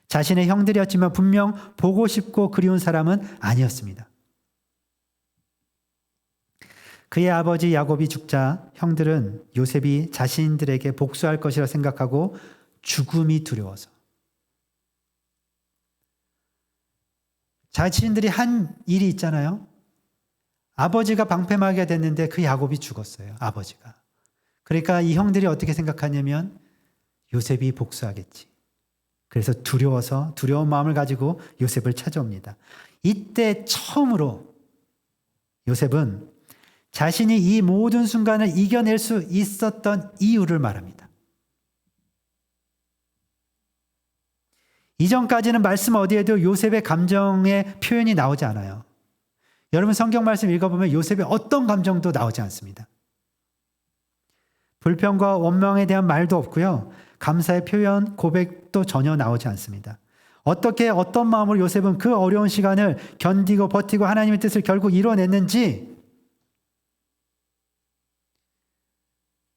자신의 형들이었지만 분명 보고 싶고 그리운 사람은 아니었습니다. 그의 아버지 야곱이 죽자 형들은 요셉이 자신들에게 복수할 것이라 생각하고 죽음이 두려워서 자신들이 한 일이 있잖아요. 아버지가 방패막이가 됐는데 그 야곱이 죽었어요. 아버지가. 그러니까 이 형들이 어떻게 생각하냐면 요셉이 복수하겠지. 그래서 두려워서 두려운 마음을 가지고 요셉을 찾아옵니다. 이때 처음으로 요셉은 자신이 이 모든 순간을 이겨낼 수 있었던 이유를 말합니다. 이전까지는 말씀 어디에도 요셉의 감정의 표현이 나오지 않아요. 여러분 성경 말씀 읽어보면 요셉의 어떤 감정도 나오지 않습니다. 불평과 원망에 대한 말도 없고요. 감사의 표현, 고백도 전혀 나오지 않습니다. 어떻게 어떤 마음으로 요셉은 그 어려운 시간을 견디고 버티고 하나님의 뜻을 결국 이뤄냈는지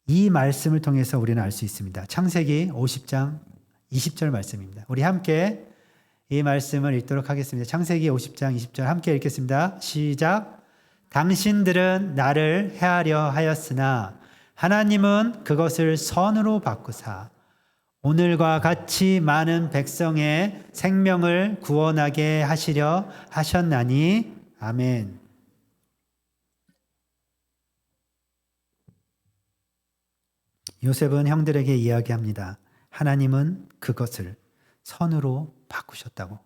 이 말씀을 통해서 우리는 알 수 있습니다. 창세기 50장 20절 말씀입니다. 우리 함께 이 말씀을 읽도록 하겠습니다. 창세기 50장 20절 함께 읽겠습니다. 시작. 당신들은 나를 해하려 하였으나 하나님은 그것을 선으로 바꾸사 오늘과 같이 많은 백성의 생명을 구원하게 하시려 하셨나니 아멘. 요셉은 형들에게 이야기합니다. 하나님은 그것을 선으로 바꾸셨다고.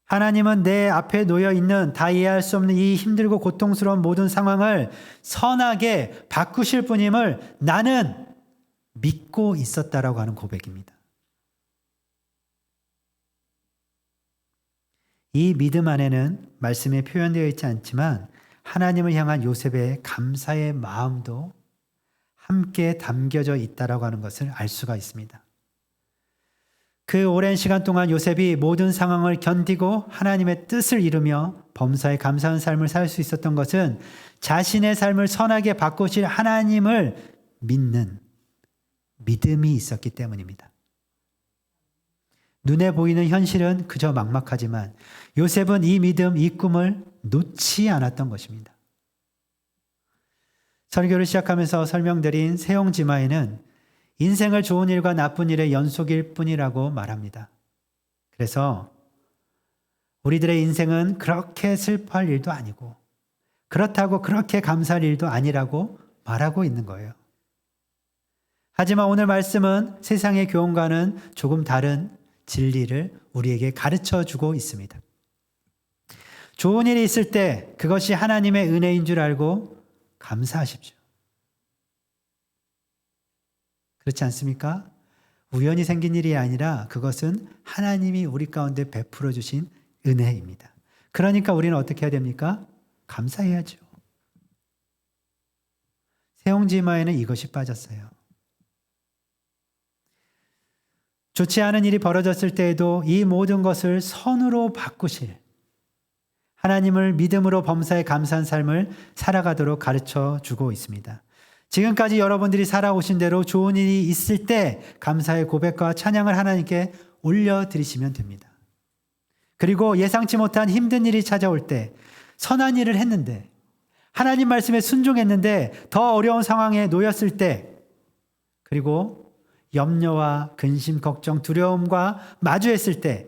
하나님은 내 앞에 놓여 있는 다 이해할 수 없는 이 힘들고 고통스러운 모든 상황을 선하게 바꾸실 분임을 나는 믿고 있었다라고 하는 고백입니다. 이 믿음 안에는 말씀에 표현되어 있지 않지만 하나님을 향한 요셉의 감사의 마음도 함께 담겨져 있다라고 하는 것을 알 수가 있습니다. 그 오랜 시간 동안 요셉이 모든 상황을 견디고 하나님의 뜻을 이루며 범사에 감사한 삶을 살 수 있었던 것은 자신의 삶을 선하게 바꾸실 하나님을 믿는 믿음이 있었기 때문입니다. 눈에 보이는 현실은 그저 막막하지만 요셉은 이 믿음, 이 꿈을 놓지 않았던 것입니다. 설교를 시작하면서 설명드린 세용지마에는 인생을 좋은 일과 나쁜 일의 연속일 뿐이라고 말합니다. 그래서 우리들의 인생은 그렇게 슬퍼할 일도 아니고 그렇다고 그렇게 감사할 일도 아니라고 말하고 있는 거예요. 하지만 오늘 말씀은 세상의 교훈과는 조금 다른 진리를 우리에게 가르쳐 주고 있습니다. 좋은 일이 있을 때 그것이 하나님의 은혜인 줄 알고 감사하십시오. 그렇지 않습니까? 우연히 생긴 일이 아니라 그것은 하나님이 우리 가운데 베풀어 주신 은혜입니다. 그러니까 우리는 어떻게 해야 됩니까? 감사해야죠. 세용지마에는 이것이 빠졌어요. 좋지 않은 일이 벌어졌을 때에도 이 모든 것을 선으로 바꾸실 하나님을 믿음으로 범사에 감사한 삶을 살아가도록 가르쳐 주고 있습니다. 지금까지 여러분들이 살아오신 대로 좋은 일이 있을 때 감사의 고백과 찬양을 하나님께 올려드리시면 됩니다. 그리고 예상치 못한 힘든 일이 찾아올 때 선한 일을 했는데 하나님 말씀에 순종했는데 더 어려운 상황에 놓였을 때, 그리고 염려와 근심, 걱정, 두려움과 마주했을 때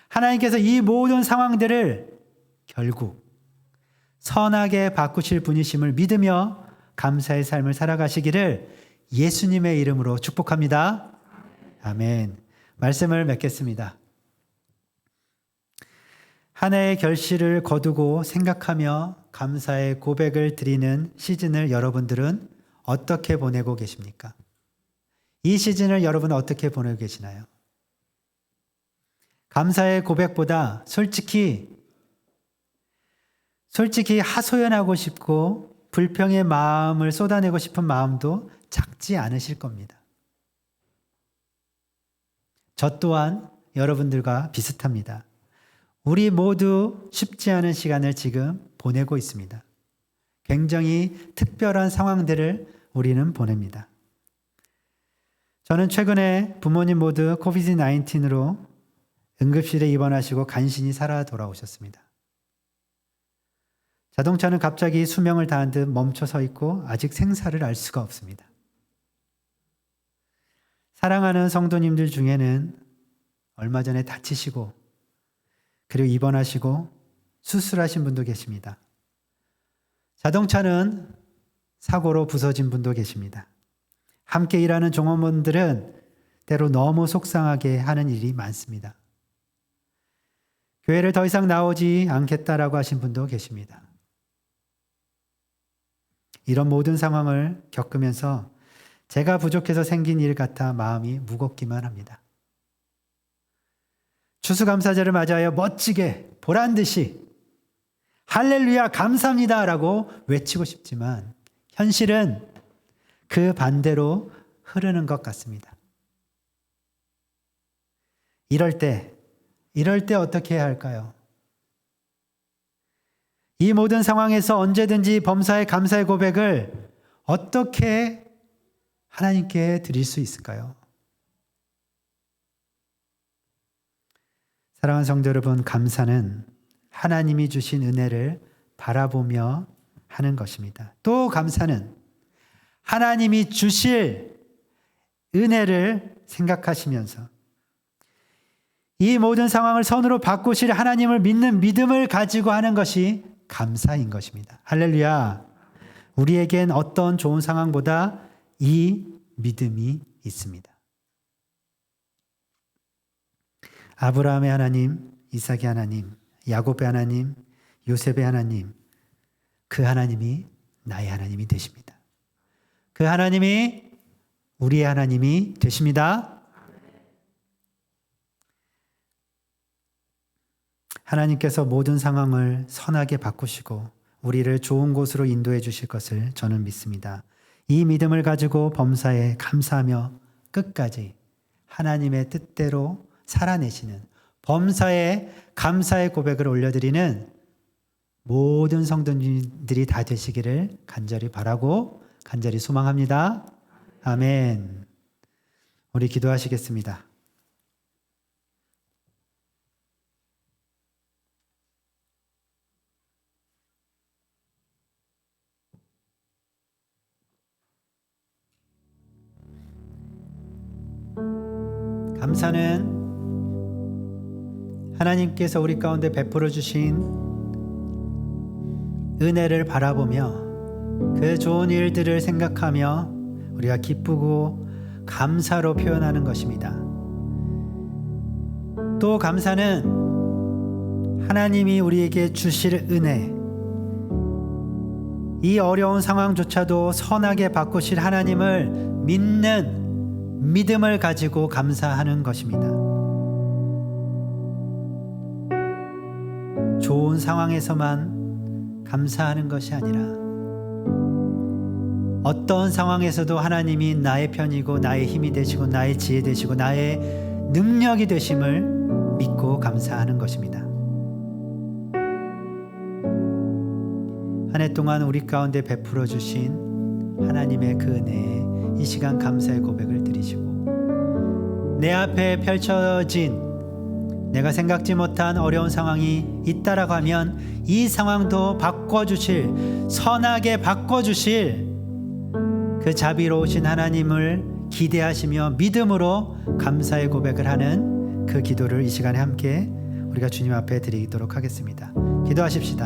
하나님께서 이 모든 상황들을 결국 선하게 바꾸실 분이심을 믿으며 감사의 삶을 살아가시기를 예수님의 이름으로 축복합니다. 아멘. 말씀을 맺겠습니다. 한 해의 결실을 거두고 생각하며 감사의 고백을 드리는 시즌을 여러분들은 어떻게 보내고 계십니까? 이 시즌을 여러분은 어떻게 보내고 계시나요? 감사의 고백보다 솔직히 하소연하고 싶고 불평의 마음을 쏟아내고 싶은 마음도 작지 않으실 겁니다. 저 또한 여러분들과 비슷합니다. 우리 모두 쉽지 않은 시간을 지금 보내고 있습니다. 굉장히 특별한 상황들을 우리는 보냅니다. 저는 최근에 부모님 모두 코비드-19으로 응급실에 입원하시고 간신히 살아 돌아오셨습니다. 자동차는 갑자기 수명을 다한 듯 멈춰 서 있고 아직 생사를 알 수가 없습니다. 사랑하는 성도님들 중에는 얼마 전에 다치시고 그리고 입원하시고 수술하신 분도 계십니다. 자동차는 사고로 부서진 분도 계십니다. 함께 일하는 종업원들은 때로 너무 속상하게 하는 일이 많습니다. 교회를 더 이상 나오지 않겠다라고 하신 분도 계십니다. 이런 모든 상황을 겪으면서 제가 부족해서 생긴 일 같아 마음이 무겁기만 합니다. 추수감사절을 맞이하여 멋지게 보란듯이 할렐루야 감사합니다라고 외치고 싶지만 현실은 그 반대로 흐르는 것 같습니다. 이럴 때 어떻게 해야 할까요? 이 모든 상황에서 언제든지 범사의 감사의 고백을 어떻게 하나님께 드릴 수 있을까요? 사랑하는 성도 여러분, 감사는 하나님이 주신 은혜를 바라보며 하는 것입니다. 또 감사는 하나님이 주실 은혜를 생각하시면서 이 모든 상황을 선으로 바꾸실 하나님을 믿는 믿음을 가지고 하는 것이 감사인 것입니다. 할렐루야. 우리에겐 어떤 좋은 상황보다 이 믿음이 있습니다. 아브라함의 하나님, 이삭의 하나님, 야곱의 하나님, 요셉의 하나님, 그 하나님이 나의 하나님이 되십니다. 그 하나님이 우리의 하나님이 되십니다. 하나님께서 모든 상황을 선하게 바꾸시고 우리를 좋은 곳으로 인도해 주실 것을 저는 믿습니다. 이 믿음을 가지고 범사에 감사하며 끝까지 하나님의 뜻대로 살아내시는 범사에 감사의 고백을 올려드리는 모든 성도님들이 다 되시기를 간절히 바라고 간절히 소망합니다. 아멘. 우리 기도하시겠습니다. 감사는 하나님께서 우리 가운데 베풀어 주신 은혜를 바라보며 그 좋은 일들을 생각하며 우리가 기쁘고 감사로 표현하는 것입니다. 또 감사는 하나님이 우리에게 주실 은혜, 이 어려운 상황조차도 선하게 바꾸실 하나님을 믿는 믿음을 가지고 감사하는 것입니다. 좋은 상황에서만 감사하는 것이 아니라 어떤 상황에서도 하나님이 나의 편이고 나의 힘이 되시고 나의 지혜 되시고 나의 능력이 되심을 믿고 감사하는 것입니다. 한 해 동안 우리 가운데 베풀어 주신 하나님의 그 은혜에 이 시간 감사의 고백을 드리시고 내 앞에 펼쳐진 내가 생각지 못한 어려운 상황이 있다라고 하면 이 상황도 바꿔주실, 선하게 바꿔주실 그 자비로우신 하나님을 기대하시며 믿음으로 감사의 고백을 하는 그 기도를 이 시간에 함께 우리가 주님 앞에 드리도록 하겠습니다. 기도하십시다.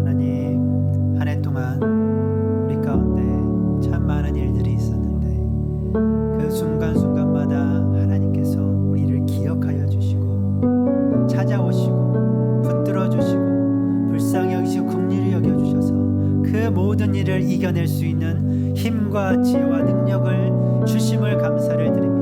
하나님, 한 해 동안 우리 가운데 참 많은 일들이 있었는데 그 순간순간마다 하나님께서 우리를 기억하여 주시고 찾아오시고 붙들어 주시고 불쌍히 여기시고 긍휼히 여겨주셔서 그 모든 일을 이겨낼 수 있는 힘과 지혜와 능력을 주심을 감사를 드립니다.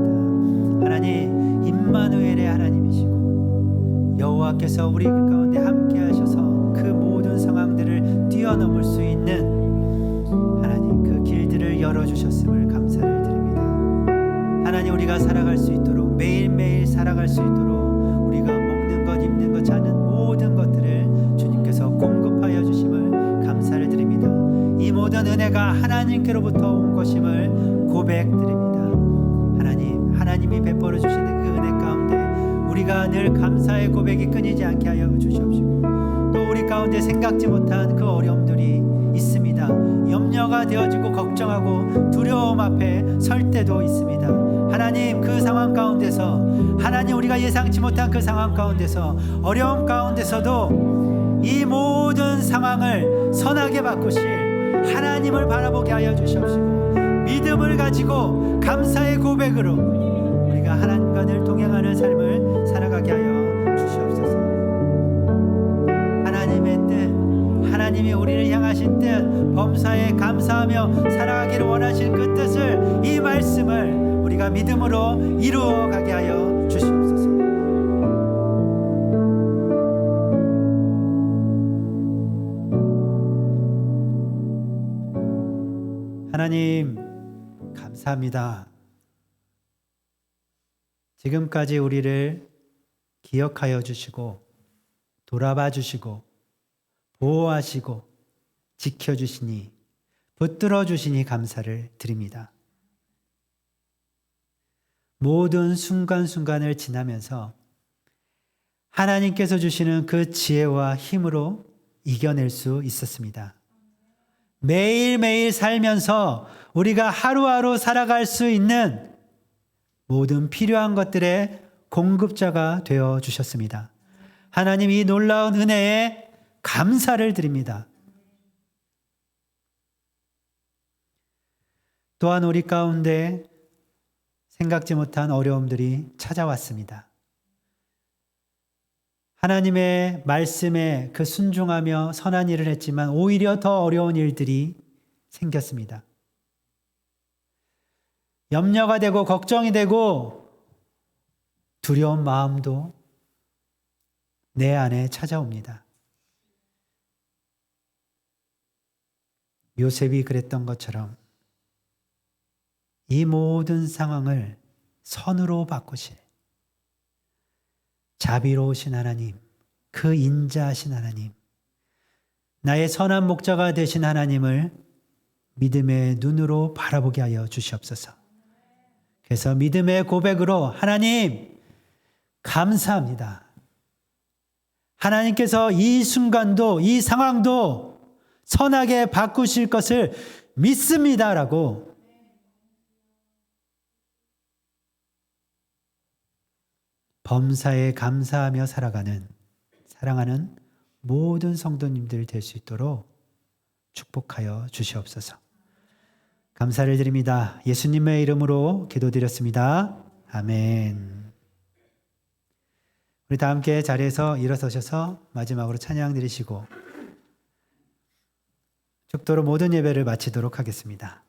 하나님, 임마누엘의 하나님이시고 여호와께서 우리 가운데 함께 하셔서 그 모든 상황들을 뛰어넘을 수 있는 하나님, 그 길들을 열어주셨음을 감사를 드립니다. 하나님, 우리가 살아갈 수 있도록, 매일매일 살아갈 수 있도록 우리가 먹는 것, 입는 것, 자는 모든 것들을 주님께서 공급하여 주심을 감사를 드립니다. 이 모든 은혜가 하나님께로부터 온 것임을 고백드립니다. 하나님, 하나님이 베풀어 주시는 그 은혜 가운데 우리가 늘 감사의 고백이 끊이지 않게 하여 주시옵시고, 또 우리 가운데 생각지 못한 그 어려움들이 있습니다. 염려가 되어지고 걱정하고 두려움 앞에 설 때도 있습니다. 하나님, 그 상황 가운데서, 하나님, 우리가 예상치 못한 그 상황 가운데서, 어려움 가운데서도 이 모든 상황을 선하게 바꾸실 하나님을 바라보게 하여 주시옵시고, 믿음을 가지고 감사의 고백으로 우리가 하나님과 늘 동행하는 삶을 살아가게 하여 주시옵소서. 하나님의 뜻, 하나님이 우리를 향하신 뜻, 범사에 감사하며 살아가기를 원하신 그 뜻을, 이 말씀을 우리가 믿음으로 이루어 가게 하여 주시옵소서. 하나님, 감사합니다. 지금까지 우리를 기억하여 주시고 돌아봐 주시고 보호하시고 지켜주시니, 붙들어 주시니 감사를 드립니다. 모든 순간순간을 지나면서 하나님께서 주시는 그 지혜와 힘으로 이겨낼 수 있었습니다. 매일매일 살면서 우리가 하루하루 살아갈 수 있는 모든 필요한 것들의 공급자가 되어 주셨습니다. 하나님, 이 놀라운 은혜에 감사를 드립니다. 또한 우리 가운데 생각지 못한 어려움들이 찾아왔습니다. 하나님의 말씀에 그 순종하며 선한 일을 했지만 오히려 더 어려운 일들이 생겼습니다. 염려가 되고 걱정이 되고 두려운 마음도 내 안에 찾아옵니다. 요셉이 그랬던 것처럼 이 모든 상황을 선으로 바꾸실 자비로우신 하나님, 그 인자하신 하나님, 나의 선한 목자가 되신 하나님을 믿음의 눈으로 바라보게 하여 주시옵소서. 그래서 믿음의 고백으로, 하나님 감사합니다. 하나님께서 이 순간도, 이 상황도 선하게 바꾸실 것을 믿습니다라고 범사에 감사하며 살아가는, 사랑하는 모든 성도님들 될 수 있도록 축복하여 주시옵소서. 감사를 드립니다. 예수님의 이름으로 기도드렸습니다. 아멘. 우리 다 함께 자리에서 일어서셔서 마지막으로 찬양 드리시고 축도로 모든 예배를 마치도록 하겠습니다.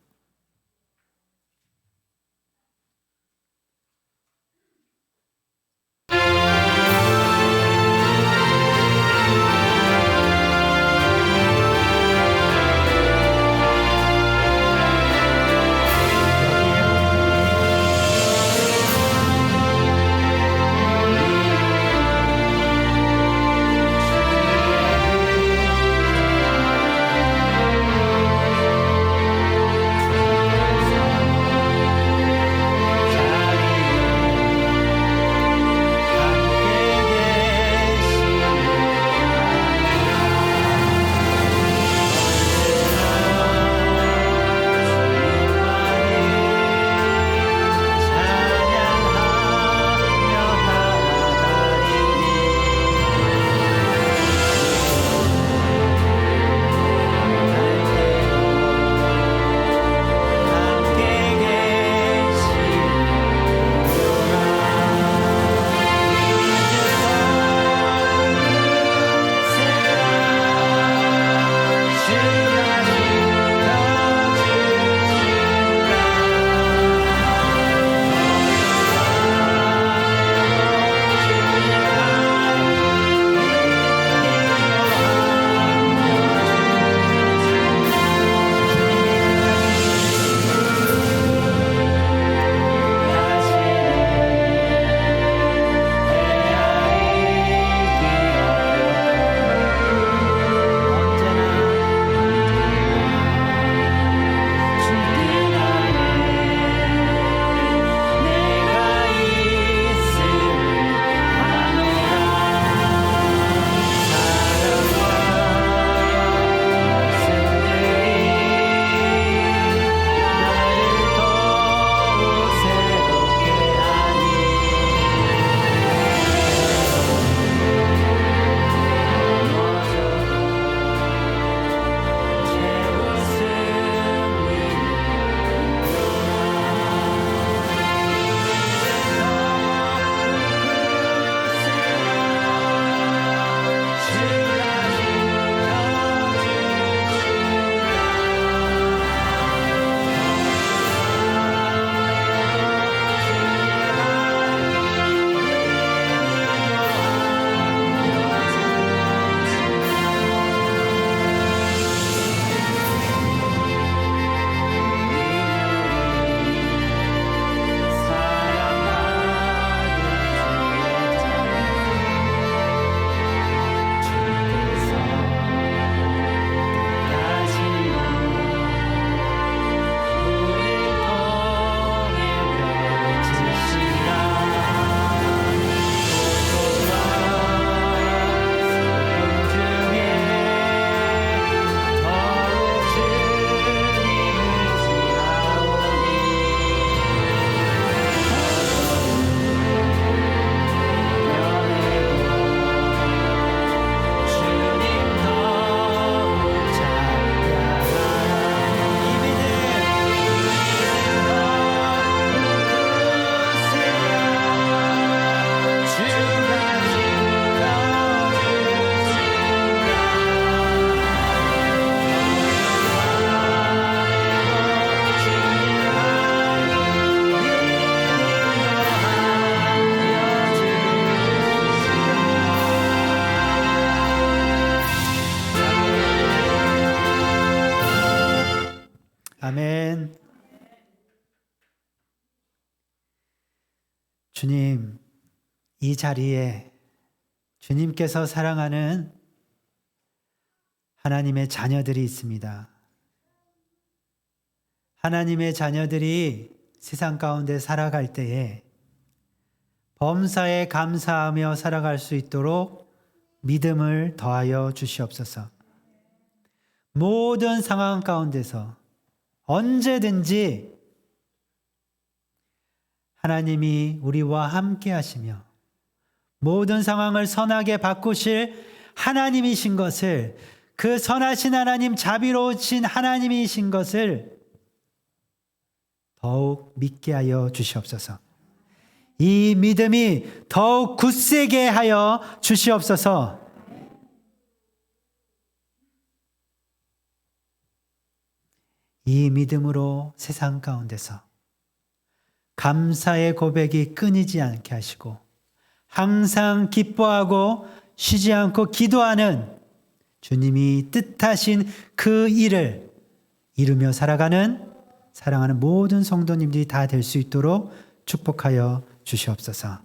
주님, 이 자리에 주님께서 사랑하는 하나님의 자녀들이 있습니다. 하나님의 자녀들이 세상 가운데 살아갈 때에 범사에 감사하며 살아갈 수 있도록 믿음을 더하여 주시옵소서. 모든 상황 가운데서 언제든지 하나님이 우리와 함께 하시며 모든 상황을 선하게 바꾸실 하나님이신 것을, 그 선하신 하나님, 자비로우신 하나님이신 것을 더욱 믿게 하여 주시옵소서. 이 믿음이 더욱 굳세게 하여 주시옵소서. 이 믿음으로 세상 가운데서 감사의 고백이 끊이지 않게 하시고 항상 기뻐하고 쉬지 않고 기도하는 주님이 뜻하신 그 일을 이루며 살아가는 사랑하는 모든 성도님들이 다 될 수 있도록 축복하여 주시옵소서.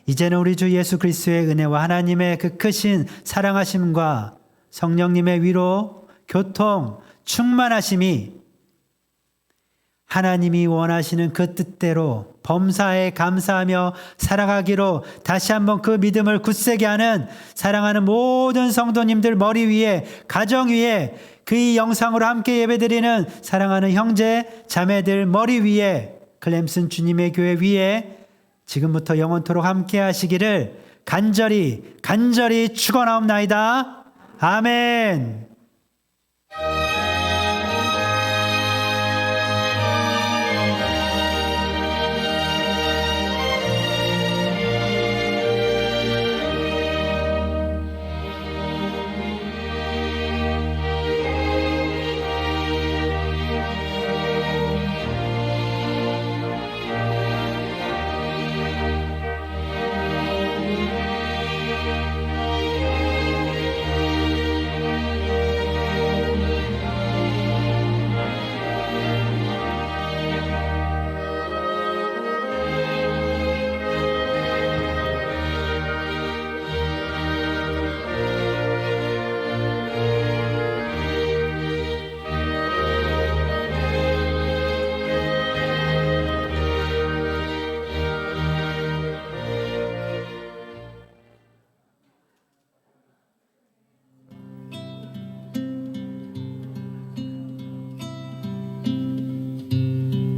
이제는 우리 주 예수 그리스도의 은혜와 하나님의 그 크신 사랑하심과 성령님의 위로, 교통, 충만하심이 하나님이 원하시는 그 뜻대로 범사에 감사하며 살아가기로 다시 한번 그 믿음을 굳세게 하는 사랑하는 모든 성도님들 머리 위에, 가정 위에, 그 이 영상으로 함께 예배드리는 사랑하는 형제 자매들 머리 위에, 클램슨 주님의 교회 위에 지금부터 영원토록 함께 하시기를 간절히 축원하옵나이다. 아멘.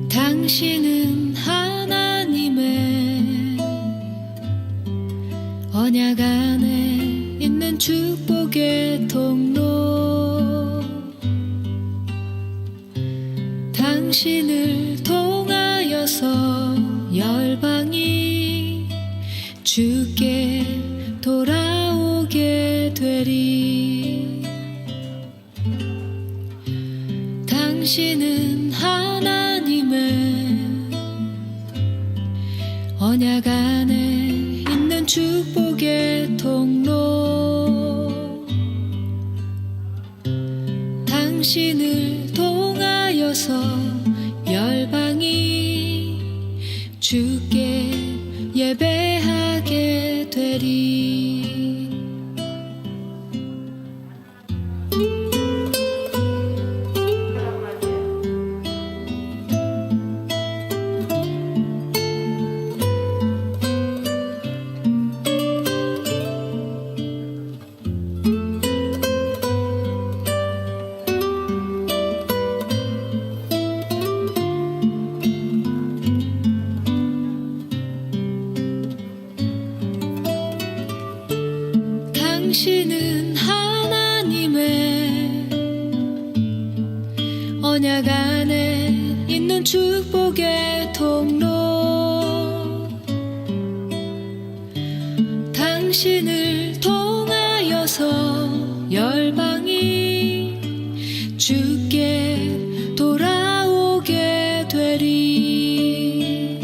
당신은 하나님의 언약 안에 있는 축복의 통로, 당신을 통하여서 열방이 주께 돌아오게 되리. 당신은 하나님의 언약 안에 있는 축복의 통로, 당신을 통하여서 열방이 주께 예배하게 되리. 당신은 하나님의 언약 안에 있는 축복의 통로, 당신을 통하여서 열방이 주께 돌아오게 되리.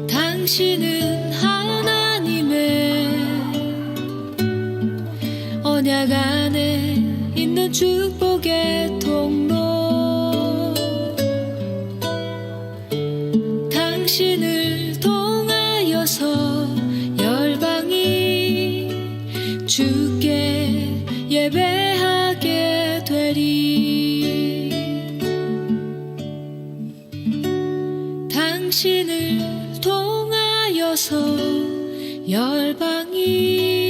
당신은 언약 안에 있는 축복의 통로, 당신을 당신을 통하여서 열방이